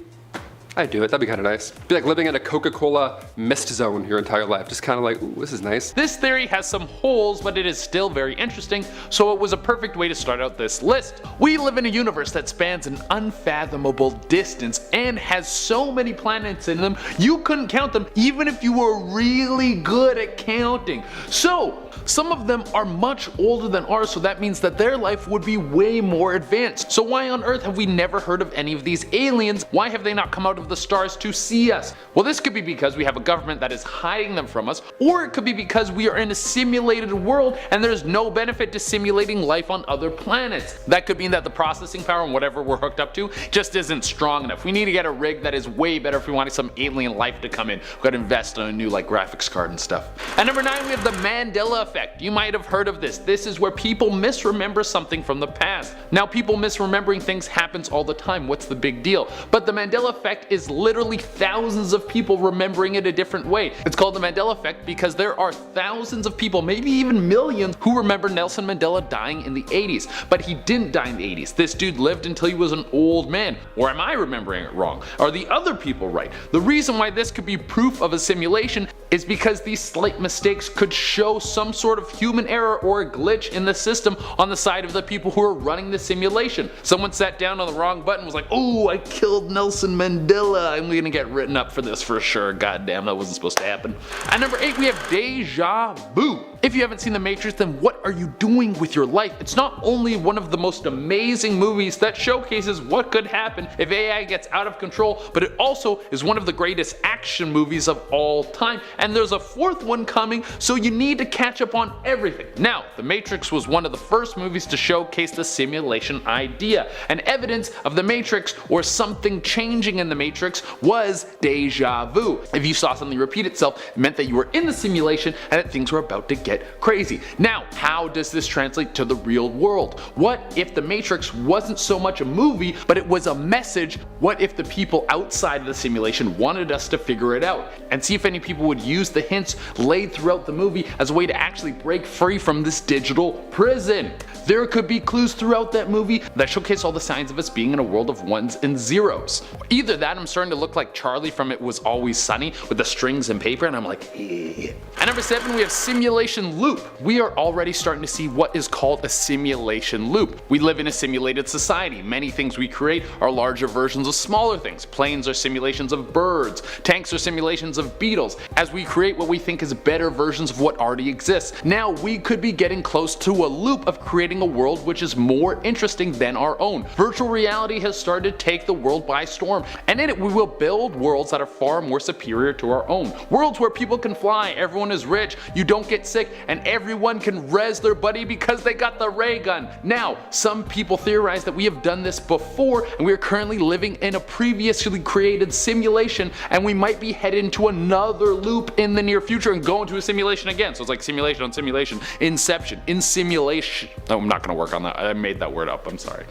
I'd do it, that'd be kind of nice. Be like living in a Coca-Cola mist zone your entire life. Just kind of like, ooh, this is nice. This theory has some holes, but it is still very interesting, so it was a perfect way to start out this list. We live in a universe that spans an unfathomable distance and has so many planets in them, you couldn't count them even if you were really good at counting. So, some of them are much older than ours, so that means that their life would be way more advanced. So why on earth have we never heard of any of these aliens? Why have they not come out of the stars to see us? Well, this could be because we have a government that is hiding them from us, or it could be because we are in a simulated world and there's no benefit to simulating life on other planets. That could mean that the processing power and whatever we're hooked up to just isn't strong enough. We need to get a rig that is way better if we want some alien life to come in. We've got to invest on a new graphics card and stuff. At number 9, we have the Mandela effect. You might have heard of this. This is where people misremember something from the past. Now, people misremembering things happens all the time. What's the big deal? But the Mandela effect effect is literally thousands of people remembering it a different way. It's called the Mandela effect because there are thousands of people, maybe even millions, who remember Nelson Mandela dying in the 80s. But he didn't die in the 80s. This dude lived until he was an old man. Or am I remembering it wrong? Are the other people right? The reason why this could be proof of a simulation is because these slight mistakes could show some sort of human error or a glitch in the system on the side of the people who are running the simulation. Someone sat down on the wrong button and was like, oh, I killed Nelson Mandela. I'm gonna get written up for this for sure. God damn, that wasn't supposed to happen. At number 8 we have Deja Vu. If you haven't seen The Matrix, then what are you doing with your life? It's not only one of the most amazing movies that showcases what could happen if AI gets out of control, but it also is one of the greatest action movies of all time. And there's a 4th one coming, so you need to catch up on everything. Now, The Matrix was one of the first movies to showcase the simulation idea, and evidence of The Matrix or something changing in The Matrix was Deja Vu. If you saw something repeat itself, it meant that you were in the simulation and that things were about to get crazy. Now, how does this translate to the real world? What if The Matrix wasn't so much a movie, but it was a message? What if the people outside of the simulation wanted us to figure it out? And see if any people would use the hints laid throughout the movie as a way to actually break free from this digital prison. There could be clues throughout that movie that showcase all the signs of us being in a world of ones and zeros. Either that, I'm starting to look like Charlie from It Was Always Sunny with the strings and paper, and I'm like, eh. At number 7 we have simulation loop. We are already starting to see what is called a simulation loop. We live in a simulated society. Many things we create are larger versions of smaller things. Planes are simulations of birds. Tanks are simulations of beetles. As we create what we think is better versions of what already exists. Now we could be getting close to a loop of creating a world which is more interesting than our own. Virtual reality has started to take the world by storm, and in it we will build worlds that are far more superior to our own. Worlds where people can fly, everyone is rich, you don't get sick, and everyone can res their buddy because they got the ray gun. Now, some people theorize that we have done this before and we are currently living in a previously created simulation, and we might be headed into another loop in the near future and go into a simulation again. So it's like simulation on simulation. Inception. In simulation. No, I'm not gonna work on that. I made that word up. I'm sorry.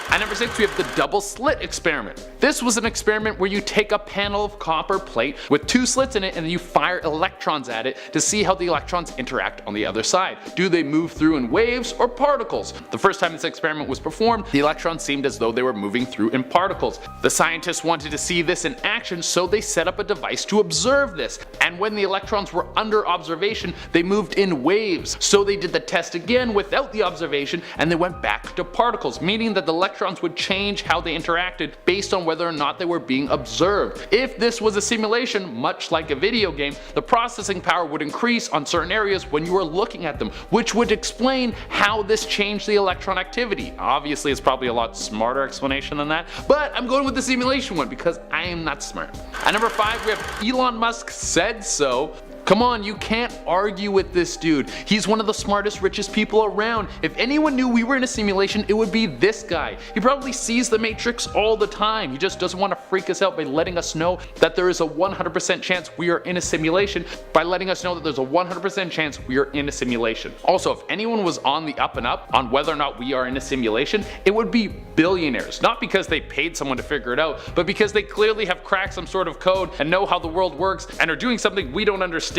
At number 6 we have the double slit experiment. This was an experiment where you take a panel of copper plate with 2 slits in it and then you fire electrons at it to see how the electrons interact on the other side. Do they move through in waves or particles? The first time this experiment was performed, the electrons seemed as though they were moving through in particles. The scientists wanted to see this in action, so they set up a device to observe this. And when the electrons were under observation, they moved in waves. So they did the test again without the observation and they went back to particles, meaning that the electrons would change how they interacted based on whether or not they were being observed. If this was a simulation, much like a video game, the processing power would increase on certain areas when you were looking at them, which would explain how this changed the electron activity. Obviously it's probably a lot smarter explanation than that, but I'm going with the simulation one because I am not smart. At number 5 we have Elon Musk said so. Come on, you can't argue with this dude. He's one of the smartest, richest people around. If anyone knew we were in a simulation, it would be this guy. He probably sees the Matrix all the time. He just doesn't want to freak us out by letting us know that there is a 100% chance we are in a simulation, by letting us know that there's a 100% chance we are in a simulation. Also, if anyone was on the up and up on whether or not we are in a simulation, it would be billionaires. Not because they paid someone to figure it out, but because they clearly have cracked some sort of code and know how the world works and are doing something we don't understand.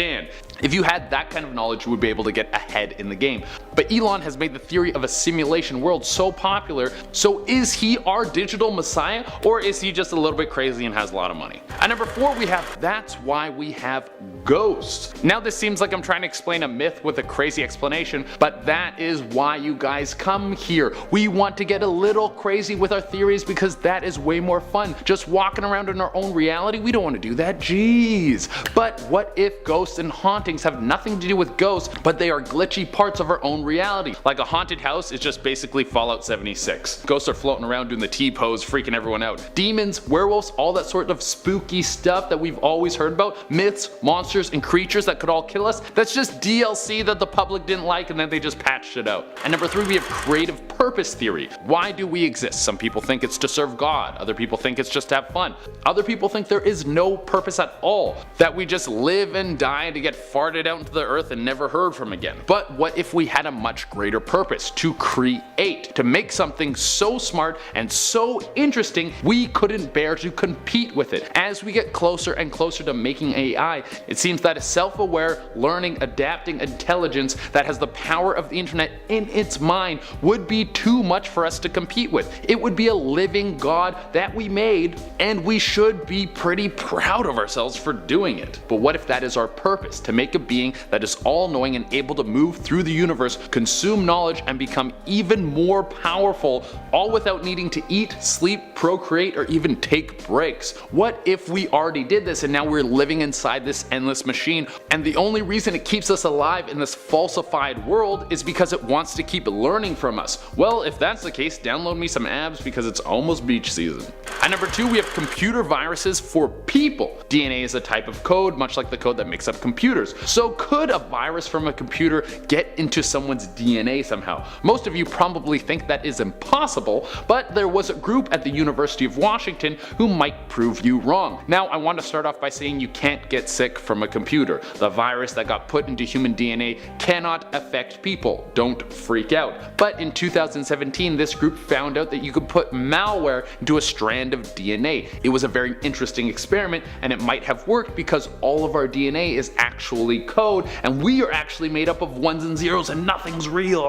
If you had that kind of knowledge, you would be able to get ahead in the game. But Elon has made the theory of a simulation world so popular, so is he our digital messiah, or is he just a little bit crazy and has a lot of money? At number 4 we have That's Why We Have Ghosts. Now this seems like I'm trying to explain a myth with a crazy explanation, but that is why you guys come here. We want to get a little crazy with our theories because that is way more fun. Just walking around in our own reality, we don't want to do that, jeez. But what if ghosts and hauntings have nothing to do with ghosts, but they are glitchy parts of our own reality? Like a haunted house is just basically Fallout 76. Ghosts are floating around doing the T-pose, freaking everyone out. Demons, werewolves, all that sort of spooky stuff that we've always heard about, myths, monsters, and creatures that could all kill us, that's just DLC that the public didn't like and then they just patched it out. And number 3 we have creative purpose. purpose theory. Why do we exist? Some people think it's to serve God, other people think it's just to have fun, other people think there is no purpose at all, that we just live and die to get farted out into the earth and never heard from again. But what if we had a much greater purpose? To create, to make something so smart and so interesting we couldn't bear to compete with it. As we get closer and closer to making AI, it seems that a self-aware, learning, adapting intelligence that has the power of the internet in its mind would be too much for us to compete with. It would be a living god that we made, and we should be pretty proud of ourselves for doing it. But what if that is our purpose? To make a being that is all-knowing and able to move through the universe, consume knowledge, and become even more powerful, all without needing to eat, sleep, procreate, or even take breaks. What if we already did this and now we're living inside this endless machine, and the only reason it keeps us alive in this falsified world is because it wants to keep learning from us? Well, if that's the case, download me some abs because it's almost beach season. At number 2, we have computer viruses for people. DNA is a type of code, much like the code that makes up computers. So could a virus from a computer get into someone's DNA somehow? Most of you probably think that is impossible, but there was a group at the University of Washington who might prove you wrong. Now, I want to start off by saying you can't get sick from a computer. The virus that got put into human DNA cannot affect people. Don't freak out. But in 2017, this group found out that you could put malware into a strand of DNA. It was a very interesting experiment, and it might have worked because all of our DNA is actually code, and we are actually made up of ones and zeros and nothing's real.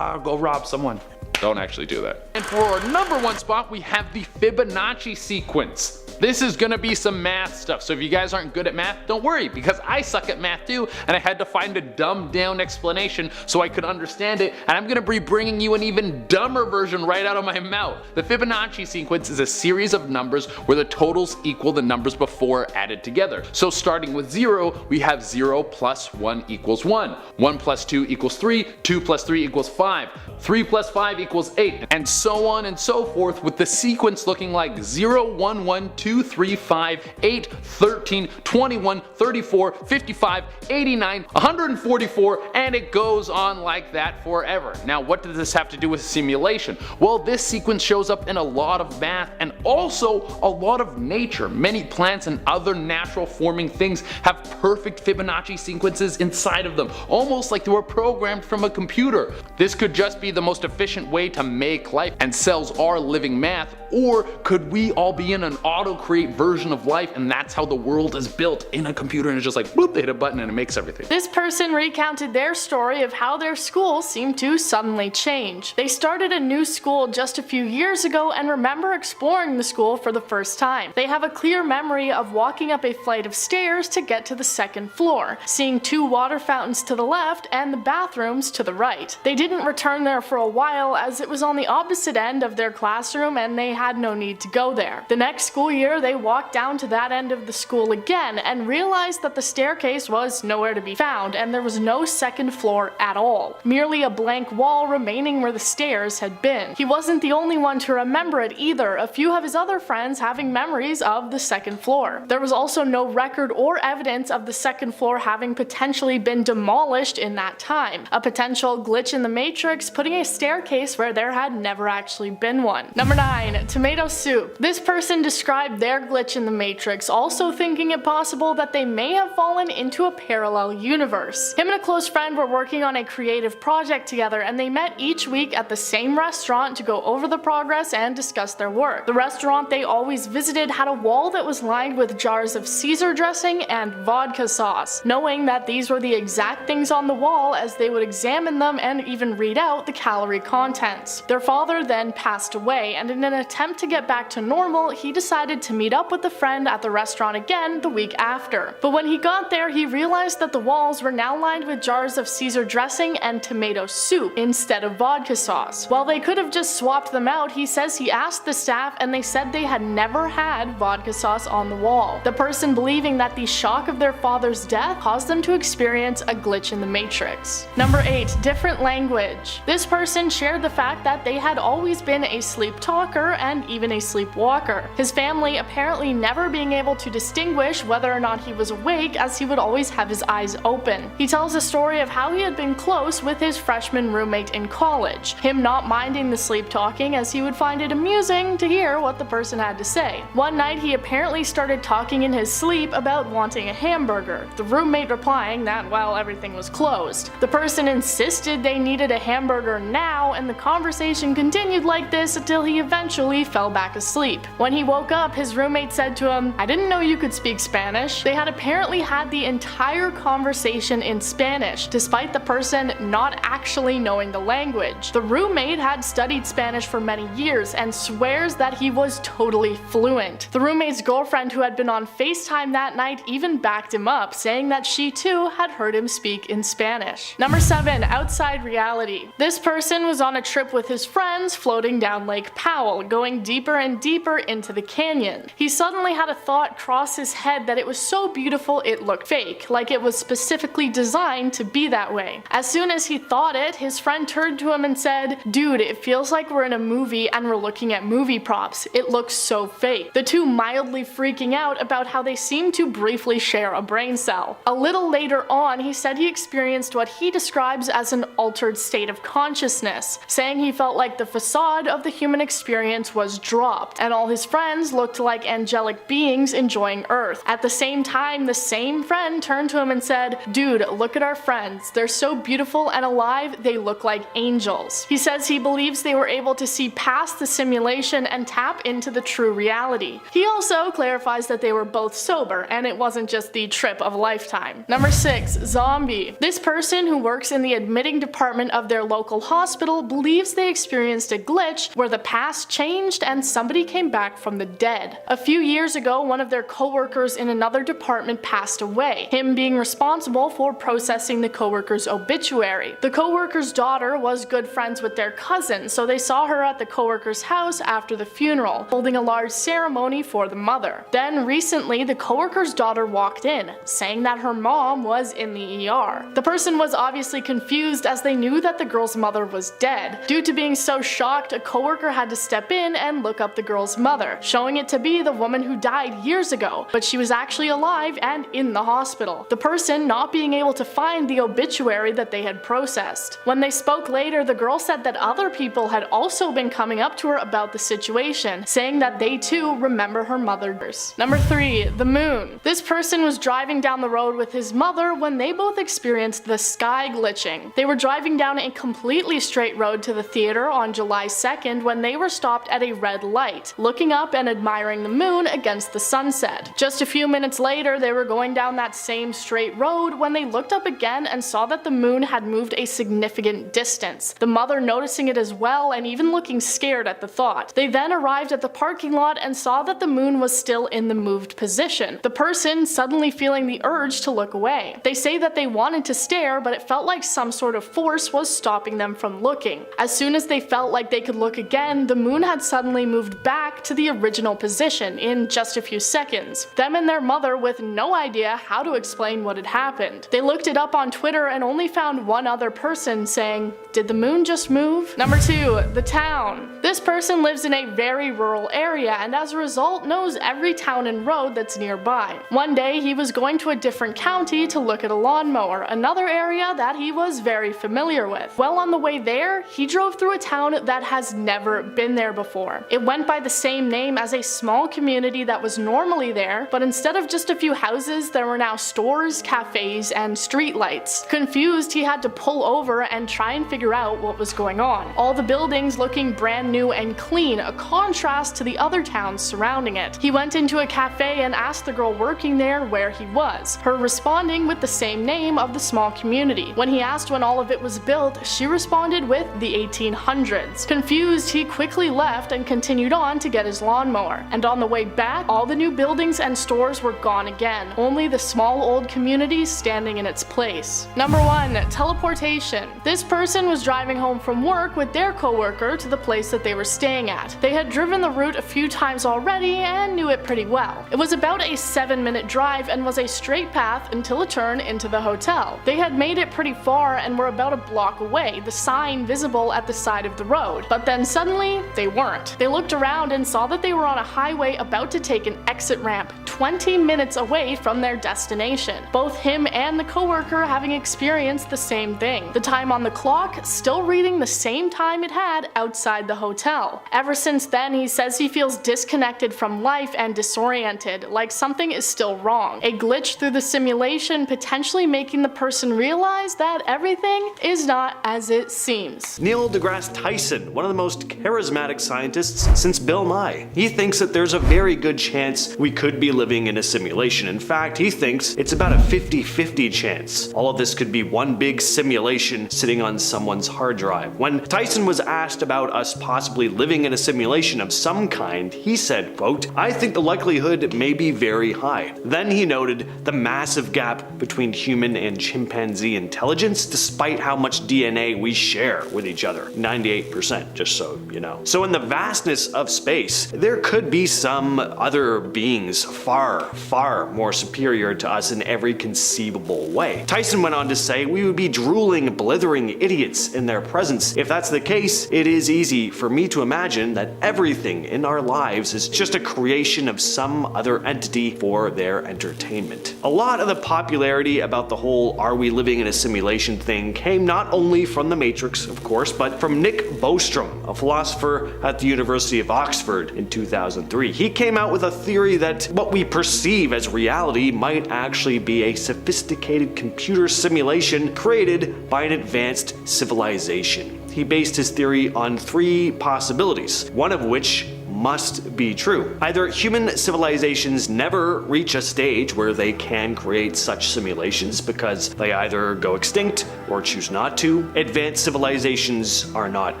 Go rob someone. Don't actually do that. And for our number 1 spot, we have the Fibonacci sequence. This is gonna be some math stuff, so if you guys aren't good at math, don't worry, because I suck at math too, and I had to find a dumbed down explanation so I could understand it, and I'm gonna be bringing you an even dumber version right out of my mouth. The Fibonacci sequence is a series of numbers where the totals equal the numbers before added together. So starting with 0, we have 0 plus 1 equals 1, 1 plus 2 equals 3, 2 plus 3 equals 5, 3 plus 5 equals 8, and so on and so forth, with the sequence looking like 0, 1, 1, 2, 3, 5, 8, 13, 21, 34, 55, 89, 144, and it goes on like that forever. Now, what does this have to do with simulation? Well, this sequence shows up in a lot of math and also a lot of nature. Many plants and other natural forming things have perfect Fibonacci sequences inside of them, almost like they were programmed from a computer. This could just be the most efficient way to make life and cells are living math, or could we all be in an auto-create version of life and that's how the world is built in a computer, and it's just like boop, they hit a button and it makes everything. This person recounted their story of how their school seemed to suddenly change. They started a new school just a few years ago and remember exploring the school for the first time. They have a clear memory of walking up a flight of stairs to get to the 2nd floor, seeing 2 water fountains to the left and the bathrooms to the right. They didn't return there for a while as it was on the opposite end of their classroom and they had no need to go there. The next school year they walked down to that end of the school again and realized that the staircase was nowhere to be found and there was no 2nd floor at all, merely a blank wall remaining where the stairs had been. He wasn't the only one to remember it either, a few of his other friends having memories of the 2nd floor. There was also no record or evidence of the 2nd floor having potentially been demolished in that time, a potential glitch in the matrix putting a staircase where there had never actually been one. Number 9. Tomato soup. This person described their glitch in the matrix, also thinking it possible that they may have fallen into a parallel universe. Him and a close friend were working on a creative project together and they met each week at the same restaurant to go over the progress and discuss their work. The restaurant they always visited had a wall that was lined with jars of Caesar dressing and vodka sauce, knowing that these were the exact things on the wall as they would examine them and even read out the calorie contents. Their father then passed away, and in an attempt to get back to normal, he decided to meet up with a friend at the restaurant again the week after. But when he got there, he realized that the walls were now lined with jars of Caesar dressing and tomato soup instead of vodka sauce. While they could have just swapped them out, he says he asked the staff and they said they had never had vodka sauce on the wall. The person believing that the shock of their father's death caused them to experience a glitch in the matrix. Number 8. Different language. This person shared the fact that they had always been a sleep talker and and even a sleepwalker. His family apparently never being able to distinguish whether or not he was awake, as he would always have his eyes open. He tells a story of how he had been close with his freshman roommate in college, him not minding the sleep talking as he would find it amusing to hear what the person had to say. One night he apparently started talking in his sleep about wanting a hamburger, the roommate replying that, well, everything was closed. The person insisted they needed a hamburger now, and the conversation continued like this until he eventually fell back asleep. When he woke up, his roommate said to him, "I didn't know you could speak Spanish." They had apparently had the entire conversation in Spanish, despite the person not actually knowing the language. The roommate had studied Spanish for many years and swears that he was totally fluent. The roommate's girlfriend, who had been on FaceTime that night, even backed him up, saying that she too had heard him speak in Spanish. Number 7. Outside reality. This person was on a trip with his friends floating down Lake Powell, going deeper and deeper into the canyon. He suddenly had a thought cross his head that it was so beautiful it looked fake, like it was specifically designed to be that way. As soon as he thought it, his friend turned to him and said, "Dude, it feels like we're in a movie and we're looking at movie props. It looks so fake." The two mildly freaking out about how they seem to briefly share a brain cell. A little later on, he said he experienced what he describes as an altered state of consciousness, saying he felt like the facade of the human experience was dropped, and all his friends looked like angelic beings enjoying Earth. At the same time, the same friend turned to him and said, "Dude, look at our friends. They're so beautiful and alive, they look like angels." He says he believes they were able to see past the simulation and tap into the true reality. He also clarifies that they were both sober, and it wasn't just the trip of a lifetime. Number 6. Zombie. This person, who works in the admitting department of their local hospital, believes they experienced a glitch where the past changed and somebody came back from the dead. A few years ago, one of their co-workers in another department passed away, him being responsible for processing the co-worker's obituary. The co-worker's daughter was good friends with their cousin, so they saw her at the co-worker's house after the funeral, holding a large ceremony for the mother. Then recently, the co-worker's daughter walked in, saying that her mom was in the ER. The person was obviously confused, as they knew that the girl's mother was dead. Due to being so shocked, a co-worker had to step in and look up the girl's mother, showing it to be the woman who died years ago, but she was actually alive and in the hospital. The person not being able to find the obituary that they had processed. When they spoke later, the girl said that other people had also been coming up to her about the situation, saying that they too remember her mother's. Number 3. The moon. This person was driving down the road with his mother when they both experienced the sky glitching. They were driving down a completely straight road to the theater on July 2nd when they were stopped at a red light, looking up and admiring the moon against the sunset. Just a few minutes later, they were going down that same straight road when they looked up again and saw that the moon had moved a significant distance, the mother noticing it as well and even looking scared at the thought. They then arrived at the parking lot and saw that the moon was still in the moved position, the person suddenly feeling the urge to look away. They say that they wanted to stare, but it felt like some sort of force was stopping them from looking. As soon as they felt like they could look again, the moon had suddenly moved back to the original position in just a few seconds. Them and their mother with no idea how to explain what had happened. They looked it up on Twitter and only found one other person saying, "Did the moon just move?" Number 2. The town. This person lives in a very rural area and as a result knows every town and road that's nearby. One day he was going to a different county to look at a lawnmower, another area that he was very familiar with. Well, on the way there, he drove through a town that has never been there before. It went by the same name as a small community that was normally there, but instead of just a few houses, there were now stores, cafes, and streetlights. Confused, he had to pull over and try and figure out what was going on. All the buildings looking brand new and clean, a contrast to the other towns surrounding it. He went into a cafe and asked the girl working there where he was, her responding with the same name of the small community. When he asked when all of it was built, she responded with the 1800s. Confused, he quickly left and continued on to get his lawnmower. And on the way back, all the new buildings and stores were gone again, only the small old community standing in its place. Number 1. Teleportation. This person was driving home from work with their co-worker to the place that they were staying at. They had driven the route a few times already and knew it pretty well. It was about a 7-minute drive and was a straight path until a turn into the hotel. They had made it pretty far and were about a block away, the sign visible at the side of the road, but then suddenly they weren't. weren't. They looked around and saw that they were on a highway about to take an exit ramp 20 minutes away from their destination. Both him and the coworker having experienced the same thing. The time on the clock still reading the same time it had outside the hotel. Ever since then, he says he feels disconnected from life and disoriented, like something is still wrong. A glitch through the simulation potentially making the person realize that everything is not as it seems. Neil deGrasse Tyson, one of the most charismatic scientists since Bill Nye. He thinks that there's a very good chance we could be living in a simulation. In fact, he thinks it's about a 50-50 chance. All of this could be one big simulation sitting on someone's hard drive. When Tyson was asked about us possibly living in a simulation of some kind, he said, quote, "I think the likelihood may be very high." Then he noted the massive gap between human and chimpanzee intelligence despite how much DNA we share with each other. 98%, just so you know. So in the vastness of space, there could be some other beings far, far more superior to us in every conceivable way. Tyson went on to say we would be drooling, blithering idiots in their presence. If that's the case, it is easy for me to imagine that everything in our lives is just a creation of some other entity for their entertainment. A lot of the popularity about the whole "are we living in a simulation" thing came not only from the Matrix, of course, but from Nick Bostrom, a philosopher at the University of Oxford in 2003. He came out with a theory that what we perceive as reality might actually be a sophisticated computer simulation created by an advanced civilization. He based his theory on three possibilities, one of which must be true. Either human civilizations never reach a stage where they can create such simulations because they either go extinct or choose not to. Advanced civilizations are not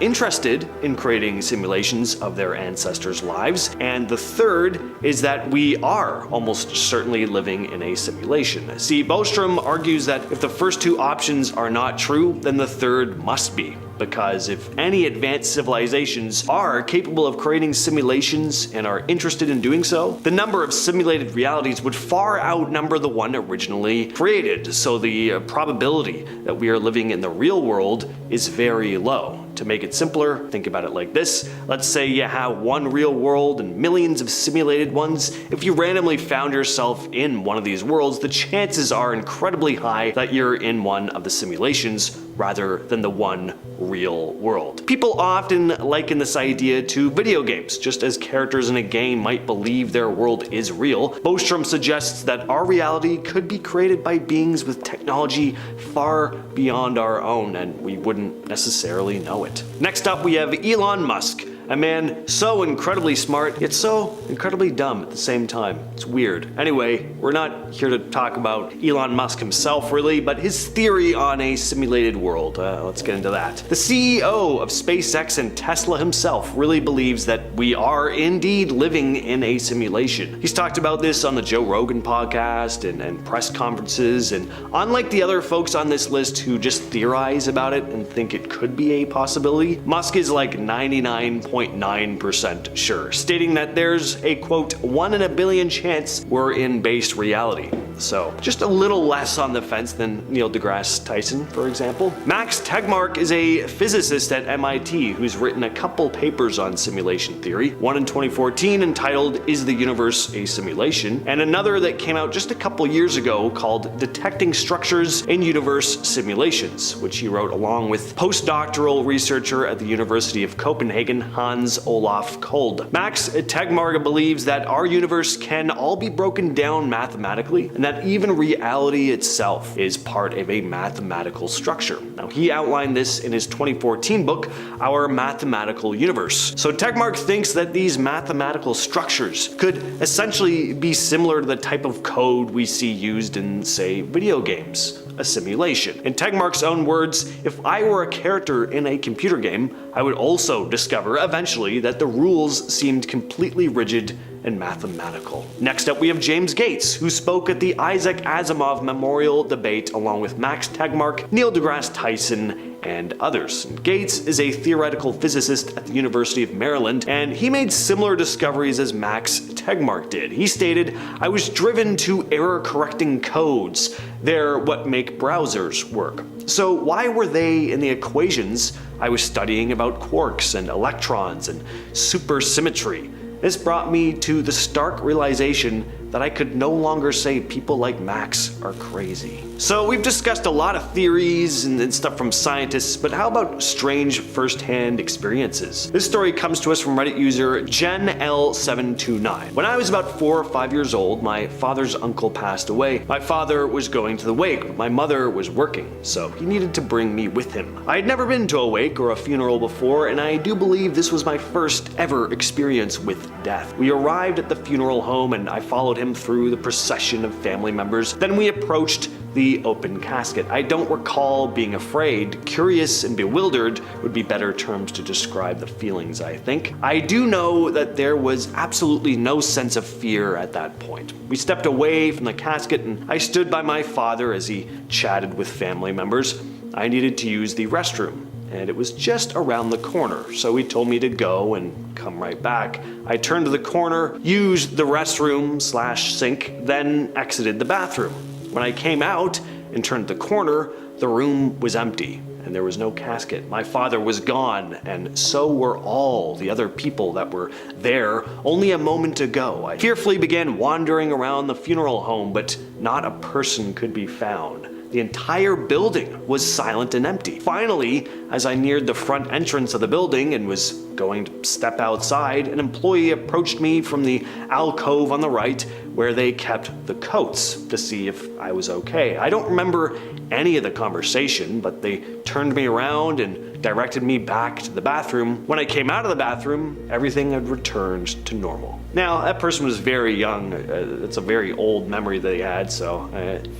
interested in creating simulations of their ancestors' lives. And the third is that we are almost certainly living in a simulation. See, Bostrom argues that if the first two options are not true, then the third must be. Because if any advanced civilizations are capable of creating simulations and are interested in doing so, the number of simulated realities would far outnumber the one originally created. So the probability that we are living in the real world is very low. To make it simpler, think about it like this. Let's say you have one real world and millions of simulated ones. If you randomly found yourself in one of these worlds, the chances are incredibly high that you're in one of the simulations rather than the one real world. People often liken this idea to video games. Just as characters in a game might believe their world is real, Bostrom suggests that our reality could be created by beings with technology far beyond our own, and we wouldn't necessarily know it. Next up, we have Elon Musk. A man so incredibly smart, yet so incredibly dumb at the same time. It's weird. Anyway, we're not here to talk about Elon Musk himself really, but his theory on a simulated world. Let's get into that. The CEO of SpaceX and Tesla himself really believes that we are indeed living in a simulation. He's talked about this on the Joe Rogan podcast and press conferences, and unlike the other folks on this list who just theorize about it and think it could be a possibility, Musk is like 99.9% sure, stating that there's a quote 1 in a billion chance we're in base reality. So just a little less on the fence than Neil deGrasse Tyson, for example. Max Tegmark is a physicist at MIT who's written a couple papers on simulation theory, one in 2014 entitled "Is the Universe a Simulation?" and another that came out just a couple years ago called "Detecting Structures in Universe Simulations," which he wrote along with postdoctoral researcher at the University of Copenhagen, Hans Olaf Kold. Max Tegmark believes that our universe can all be broken down mathematically, and that even reality itself is part of a mathematical structure. Now, he outlined this in his 2014 book, Our Mathematical Universe. So Tegmark thinks that these mathematical structures could essentially be similar to the type of code we see used in, say, video games. A simulation. In Tegmark's own words, if I were a character in a computer game, I would also discover eventually that the rules seemed completely rigid and mathematical. Next up, we have James Gates, who spoke at the Isaac Asimov Memorial Debate along with Max Tegmark, Neil deGrasse Tyson, and others. Gates is a theoretical physicist at the University of Maryland, and he made similar discoveries as Max Tegmark did. He stated, "I was driven to error-correcting codes. They're what make browsers work." So why were they in the equations I was studying about quarks and electrons and supersymmetry? This brought me to the stark realization that I could no longer say people like Max are crazy. So we've discussed a lot of theories and stuff from scientists, but how about strange first-hand experiences? This story comes to us from Reddit user JenL729. When I was about 4 or 5 years old, my father's uncle passed away. My father was going to the wake, but my mother was working, so he needed to bring me with him. I had never been to a wake or a funeral before, and I do believe this was my first ever experience with death. We arrived at the funeral home and I followed him through the procession of family members. Then we approached the open casket. I don't recall being afraid. Curious and bewildered would be better terms to describe the feelings, I think. I do know that there was absolutely no sense of fear at that point. We stepped away from the casket and I stood by my father as he chatted with family members. I needed to use the restroom, and it was just around the corner, so he told me to go and come right back. I turned to the corner, used the restroom/sink, then exited the bathroom. When I came out and turned the corner, the room was empty and there was no casket. My father was gone, and so were all the other people that were there only a moment ago. I fearfully began wandering around the funeral home, but not a person could be found. The entire building was silent and empty. Finally, as I neared the front entrance of the building and was going to step outside, an employee approached me from the alcove on the right where they kept the coats to see if I was okay. I don't remember any of the conversation, but they turned me around and directed me back to the bathroom. When I came out of the bathroom, everything had returned to normal. Now, that person was very young. It's a very old memory they had, so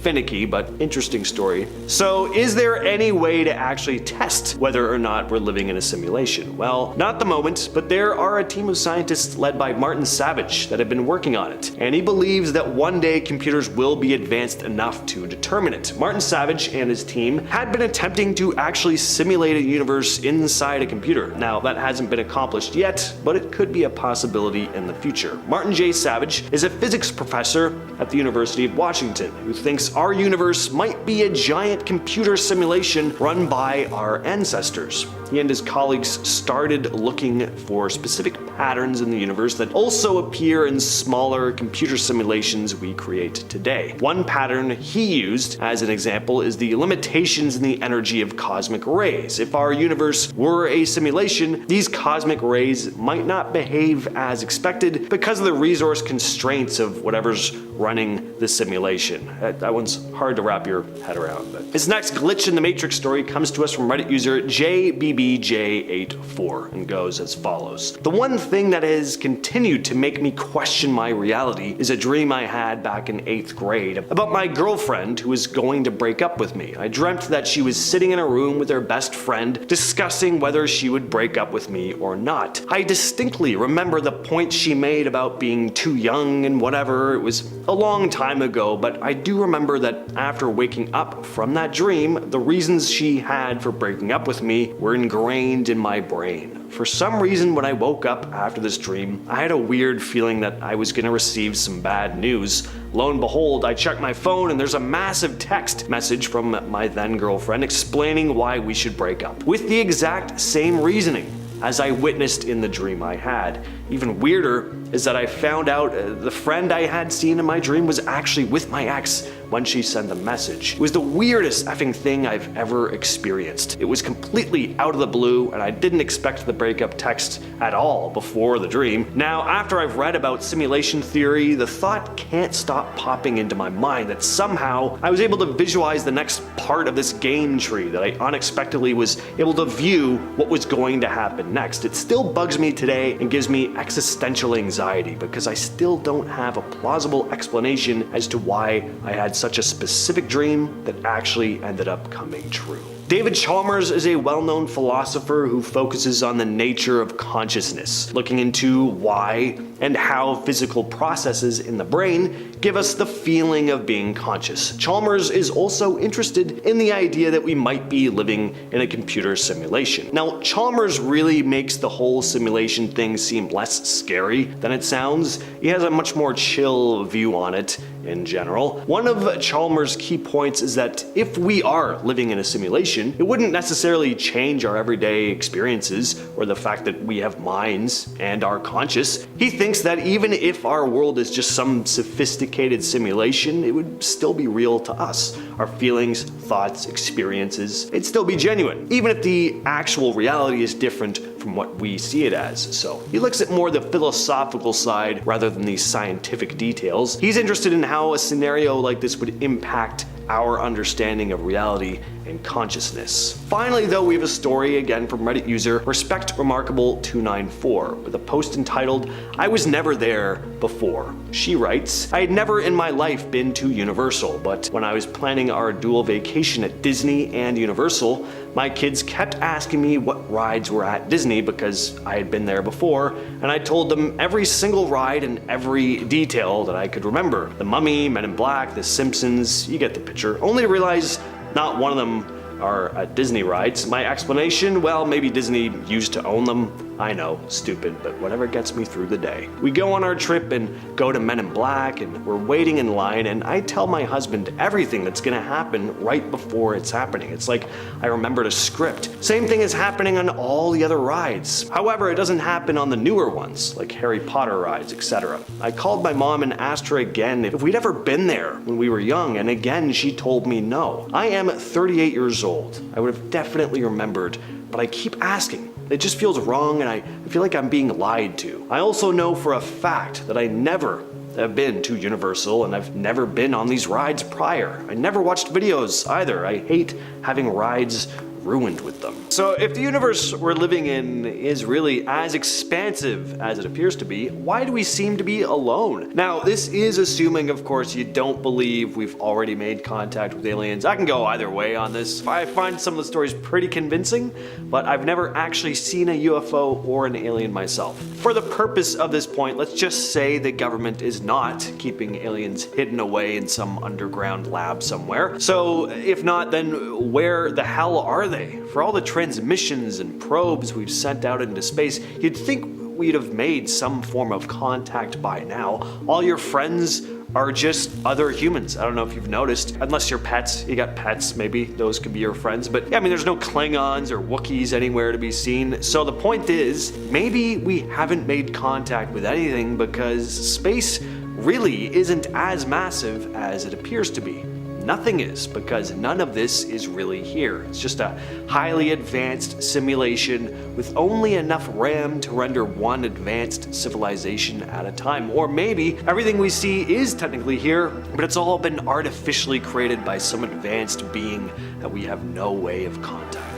finicky, but interesting story. So, is there any way to actually test whether or not we're living in a simulation? Well, not at the moment, but there are a team of scientists led by Martin Savage that have been working on it, and he believes that one day computers will be advanced enough to determine it. Martin Savage and his team had been attempting to actually simulate a universe inside a computer. Now, that hasn't been accomplished yet, but it could be a possibility in the future. Martin J. Savage is a physics professor at the University of Washington who thinks our universe might be a giant computer simulation run by our ancestors. He and his colleagues started looking for specific patterns in the universe that also appear in smaller computer simulations we create today. One pattern he used as an example is the limitations in the energy of cosmic rays. If our universe were a simulation, these cosmic rays might not behave as expected because of the resource constraints of whatever's running the simulation. That one's hard to wrap your head around. But this next glitch in the Matrix story comes to us from Reddit user JBBJ84 and goes as follows. The one thing that has continued to make me question my reality is a dream I had back in 8th grade about my girlfriend who was going to break up with me. I dreamt that she was sitting in a room with her best friend discussing whether she would break up with me or not. I distinctly remember the point she made about being too young and whatever. It was a long time ago, but I do remember that after waking up from that dream, the reasons she had for breaking up with me were ingrained in my brain. For some reason, when I woke up after this dream, I had a weird feeling that I was gonna receive some bad news. Lo and behold, I checked my phone and there's a massive text message from my then girlfriend explaining why we should break up, with the exact same reasoning as I witnessed in the dream I had. Even weirder is that I found out the friend I had seen in my dream was actually with my ex when she sent the message. It was the weirdest effing thing I've ever experienced. It was completely out of the blue and I didn't expect the breakup text at all before the dream. Now, after I've read about simulation theory, the thought can't stop popping into my mind that somehow I was able to visualize the next part of this game tree, that I unexpectedly was able to view what was going to happen next. It still bugs me today and gives me existential anxiety because I still don't have a plausible explanation as to why I had such a specific dream that actually ended up coming true. David Chalmers is a well-known philosopher who focuses on the nature of consciousness, looking into why and how physical processes in the brain give us the feeling of being conscious. Chalmers is also interested in the idea that we might be living in a computer simulation. Now, Chalmers really makes the whole simulation thing seem less scary than it sounds. He has a much more chill view on it in general. One of Chalmers' key points is that if we are living in a simulation, it wouldn't necessarily change our everyday experiences or the fact that we have minds and are conscious. He thinks that even if our world is just some sophisticated simulation, it would still be real to us. Our feelings, thoughts, experiences, it'd still be genuine, even if the actual reality is different from what we see it as. So he looks at more the philosophical side rather than the scientific details. He's interested in how a scenario like this would impact our understanding of reality and consciousness. Finally though, we have a story again from Reddit user RespectRemarkable294 with a post entitled, "I was never there before." She writes, "I had never in my life been to Universal, but when I was planning our dual vacation at Disney and Universal, my kids kept asking me what rides were at Disney because I had been there before, and I told them every single ride and every detail that I could remember. The Mummy, Men in Black, The Simpsons, you get the picture. Only to realize not one of them are at Disney rides. My explanation, well, maybe Disney used to own them. I know, stupid, but whatever gets me through the day. We go on our trip and go to Men in Black, and we're waiting in line, and I tell my husband everything that's gonna happen right before it's happening. It's like I remembered a script. Same thing is happening on all the other rides. However, it doesn't happen on the newer ones, like Harry Potter rides, etc. I called my mom and asked her again if we'd ever been there when we were young, and again she told me no. I am 38 years old. I would have definitely remembered, but I keep asking. It just feels wrong, and I feel like I'm being lied to. I also know for a fact that I never have been to Universal, and I've never been on these rides prior. I never watched videos either. I hate having rides ruined with them. So if the universe we're living in is really as expansive as it appears to be, why do we seem to be alone? Now, this is assuming, of course, you don't believe we've already made contact with aliens. I can go either way on this. I find some of the stories pretty convincing, but I've never actually seen a UFO or an alien myself. For the purpose of this point, let's just say the government is not keeping aliens hidden away in some underground lab somewhere. So if not, then where the hell are they? For all the transmissions and probes we've sent out into space, you'd think we'd have made some form of contact by now. All your friends are just other humans. I don't know if you've noticed, unless you're pets, you got pets, maybe those could be your friends, but yeah, I mean, there's no Klingons or Wookiees anywhere to be seen. So the point is, maybe we haven't made contact with anything because space really isn't as massive as it appears to be. Nothing is, because none of this is really here. It's just a highly advanced simulation with only enough RAM to render one advanced civilization at a time. Or maybe everything we see is technically here, but it's all been artificially created by some advanced being that we have no way of contacting.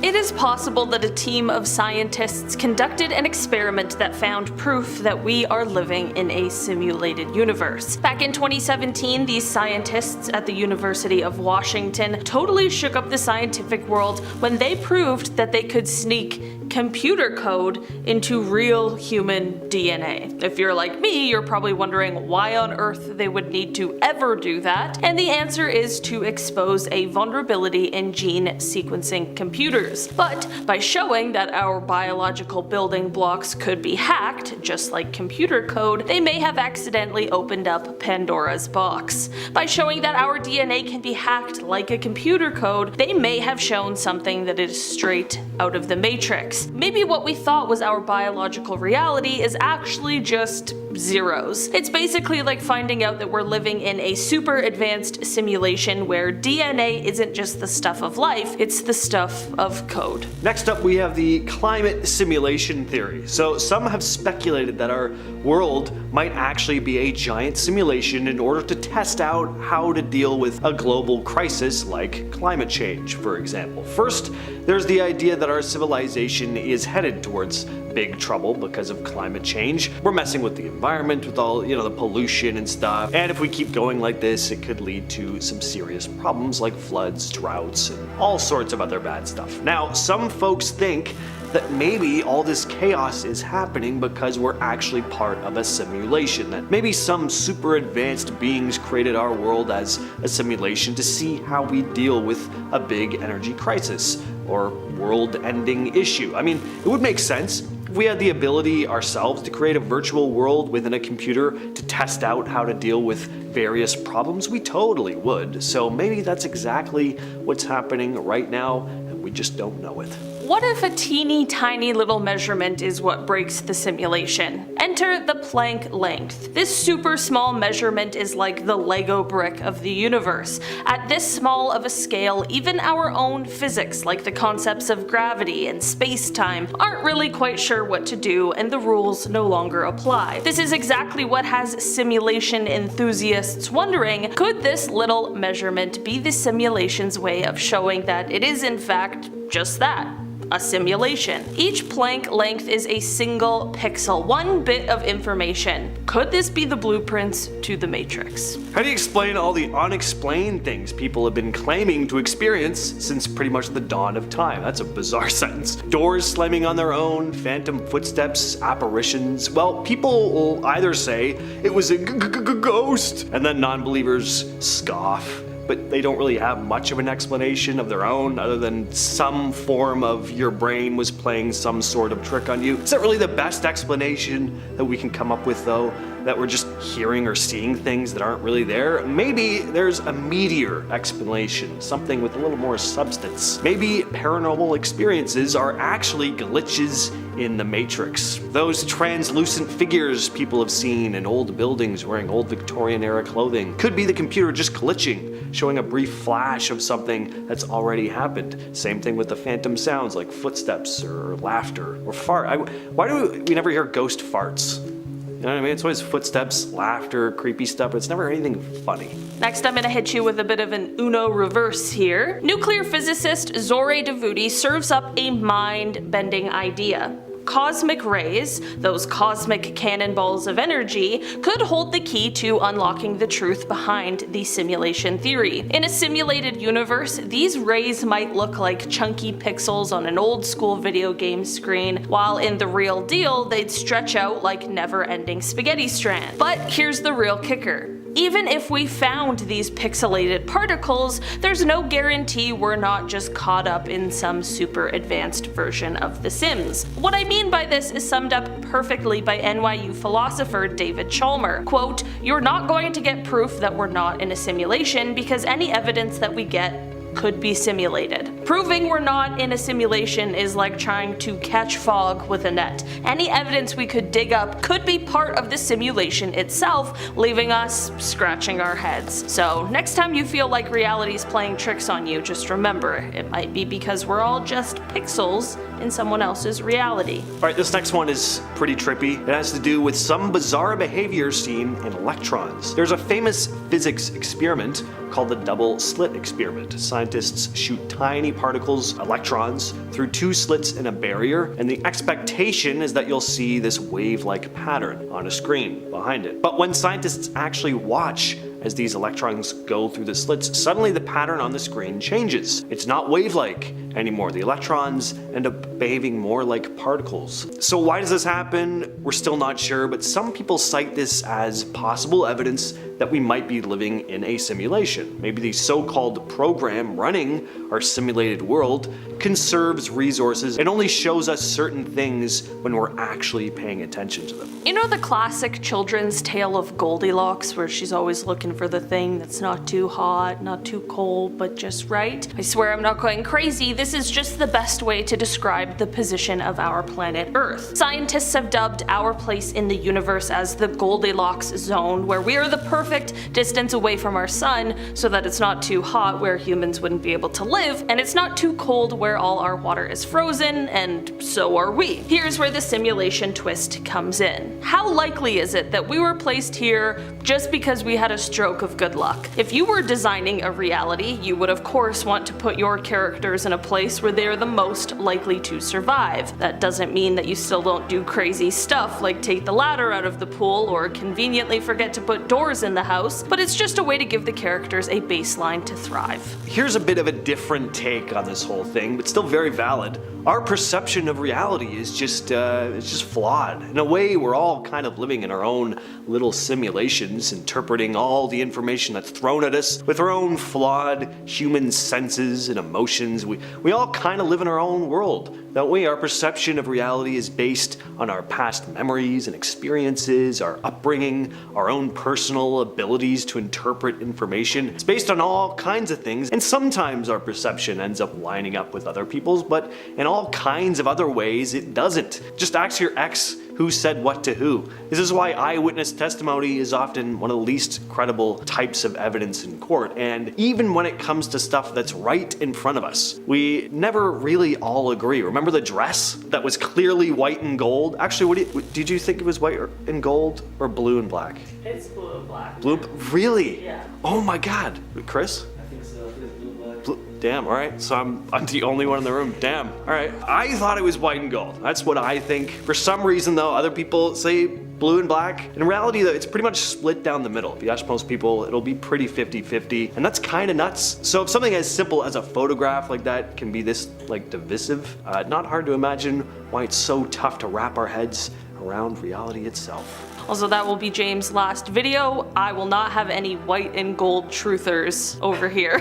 It is possible that a team of scientists conducted an experiment that found proof that we are living in a simulated universe. Back in 2017, these scientists at the University of Washington totally shook up the scientific world when they proved that they could sneak computer code into real human DNA. If you're like me, you're probably wondering why on earth they would need to ever do that, and the answer is to expose a vulnerability in gene sequencing computers. But by showing that our biological building blocks could be hacked, just like computer code, they may have accidentally opened up Pandora's box. By showing that our DNA can be hacked like a computer code, they may have shown something that is straight out of the Matrix. Maybe what we thought was our biological reality is actually just zeros. It's basically like finding out that we're living in a super advanced simulation where DNA isn't just the stuff of life, it's the stuff of code. Next up, we have the climate simulation theory. So some have speculated that our world might actually be a giant simulation in order to test out how to deal with a global crisis like climate change, for example. First, There's the idea that our civilization is headed towards big trouble because of climate change. We're messing with the environment with all, the pollution and stuff. And if we keep going like this, it could lead to some serious problems like floods, droughts, and all sorts of other bad stuff. Now, some folks think that maybe all this chaos is happening because we're actually part of a simulation, that maybe some super advanced beings created our world as a simulation to see how we deal with a big energy crisis or world-ending issue. I mean, it would make sense if we had the ability ourselves to create a virtual world within a computer to test out how to deal with various problems. We totally would. So maybe that's exactly what's happening right now, and we just don't know it. What if a teeny tiny little measurement is what breaks the simulation? Enter the Planck length. This super small measurement is like the Lego brick of the universe. At this small of a scale, even our own physics, like the concepts of gravity and space-time, aren't really quite sure what to do, and the rules no longer apply. This is exactly what has simulation enthusiasts wondering, could this little measurement be the simulation's way of showing that it is in fact just that? A simulation. Each Planck length is a single pixel, one bit of information. Could this be the blueprints to the Matrix? How do you explain all the unexplained things people have been claiming to experience since pretty much the dawn of time? That's a bizarre sentence. Doors slamming on their own, phantom footsteps, apparitions. Well, people will either say it was a ghost, and then non-believers scoff. But they don't really have much of an explanation of their own other than some form of your brain was playing some sort of trick on you. Is that really the best explanation that we can come up with though? That we're just hearing or seeing things that aren't really there? Maybe there's a meatier explanation, something with a little more substance. Maybe paranormal experiences are actually glitches in the Matrix. Those translucent figures people have seen in old buildings wearing old Victorian era clothing could be the computer just glitching, showing a brief flash of something that's already happened. Same thing with the phantom sounds like footsteps or laughter or fart. Why do we never hear ghost farts? You know what I mean? It's always footsteps, laughter, creepy stuff, but it's never anything funny. Next, I'm gonna hit you with a bit of an Uno reverse here. Nuclear physicist Zoré Devoudi serves up a mind-bending idea. Cosmic rays, those cosmic cannonballs of energy, could hold the key to unlocking the truth behind the simulation theory. In a simulated universe, these rays might look like chunky pixels on an old school video game screen, while in the real deal, they'd stretch out like never-ending spaghetti strands. But here's the real kicker. Even if we found these pixelated particles, there's no guarantee we're not just caught up in some super advanced version of The Sims. What I mean by this is summed up perfectly by NYU philosopher David Chalmer. Quote, "You're not going to get proof that we're not in a simulation because any evidence that we get could be simulated. Proving we're not in a simulation is like trying to catch fog with a net. Any evidence we could dig up could be part of the simulation itself, leaving us scratching our heads. So next time you feel like reality's playing tricks on you, just remember, it might be because we're all just pixels in someone else's reality." Alright, this next one is pretty trippy. It has to do with some bizarre behavior seen in electrons. There's a famous physics experiment called the double slit experiment. Scientists shoot tiny particles, electrons, through two slits in a barrier, and the expectation is that you'll see this wave-like pattern on a screen behind it. But when scientists actually watch as these electrons go through the slits, suddenly the pattern on the screen changes. It's not wave-like anymore. The electrons end up behaving more like particles. So why does this happen? We're still not sure, but some people cite this as possible evidence that we might be living in a simulation. Maybe the so-called program running our simulated world conserves resources and only shows us certain things when we're actually paying attention to them. You know the classic children's tale of Goldilocks, where she's always looking for the thing that's not too hot, not too cold, but just right? I swear I'm not going crazy, this is just the best way to describe the position of our planet Earth. Scientists have dubbed our place in the universe as the Goldilocks zone, where we are the perfect perfect distance away from our sun so that it's not too hot where humans wouldn't be able to live, and it's not too cold where all our water is frozen, and so are we. Here's where the simulation twist comes in. How likely is it that we were placed here just because we had a stroke of good luck? If you were designing a reality, you would of course want to put your characters in a place where they are the most likely to survive. That doesn't mean that you still don't do crazy stuff like take the ladder out of the pool or conveniently forget to put doors in the house, but it's just a way to give the characters a baseline to thrive. Here's a bit of a different take on this whole thing, but still very valid. Our perception of reality is just flawed. In a way, we're all kind of living in our own little simulations, interpreting all the information that's thrown at us with our own flawed human senses and emotions. We all kind of live in our own world. That way, our perception of reality is based on our past memories and experiences, our upbringing, our own personal abilities to interpret information. It's based on all kinds of things, and sometimes our perception ends up lining up with other people's, but in all kinds of other ways it doesn't. Just ask your ex who said what to who. This is why eyewitness testimony is often one of the least credible types of evidence in court, and even when it comes to stuff that's right in front of us, we never really all agree. Remember the dress that was clearly white and gold? Actually, did you think it was white and gold or blue and black? It's blue and black. Blue, really? Yeah. Oh my god. Chris? I think so. It's blue and black. Damn, alright, so I'm the only one in the room. Damn. Alright, I thought it was white and gold. That's what I think. For some reason though, other people say blue and black. In reality though, it's pretty much split down the middle. If you ask most people, it'll be pretty 50-50, and that's kind of nuts. So if something as simple as a photograph like that can be this like divisive, not hard to imagine why it's so tough to wrap our heads around reality itself. Also, that will be James' last video. I will not have any white and gold truthers over here.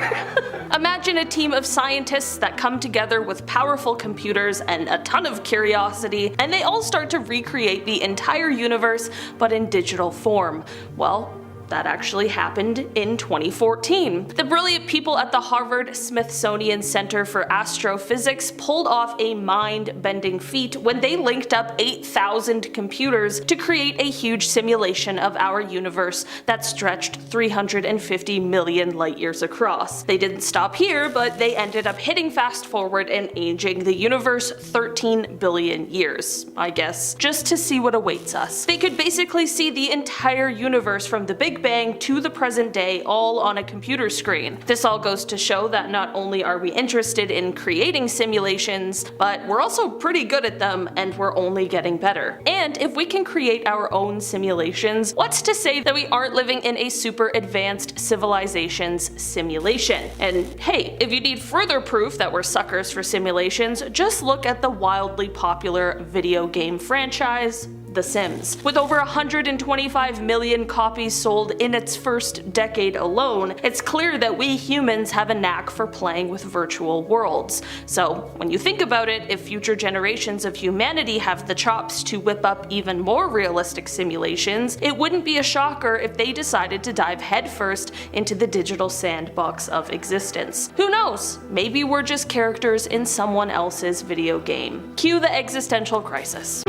Imagine a team of scientists that come together with powerful computers and a ton of curiosity, and they all start to recreate the entire universe, but in digital form. Well, that actually happened in 2014. The brilliant people at the Harvard-Smithsonian Center for Astrophysics pulled off a mind-bending feat when they linked up 8,000 computers to create a huge simulation of our universe that stretched 350 million light years across. They didn't stop here, but they ended up hitting fast forward and aging the universe 13 billion years, I guess, just to see what awaits us. They could basically see the entire universe from the Big Bang to the present day all on a computer screen. This all goes to show that not only are we interested in creating simulations, but we're also pretty good at them, and we're only getting better. And if we can create our own simulations, what's to say that we aren't living in a super advanced civilization's simulation? And hey, if you need further proof that we're suckers for simulations, just look at the wildly popular video game franchise, The Sims. With over 125 million copies sold in its first decade alone, it's clear that we humans have a knack for playing with virtual worlds. So when you think about it, if future generations of humanity have the chops to whip up even more realistic simulations, it wouldn't be a shocker if they decided to dive headfirst into the digital sandbox of existence. Who knows? Maybe we're just characters in someone else's video game. Cue the existential crisis.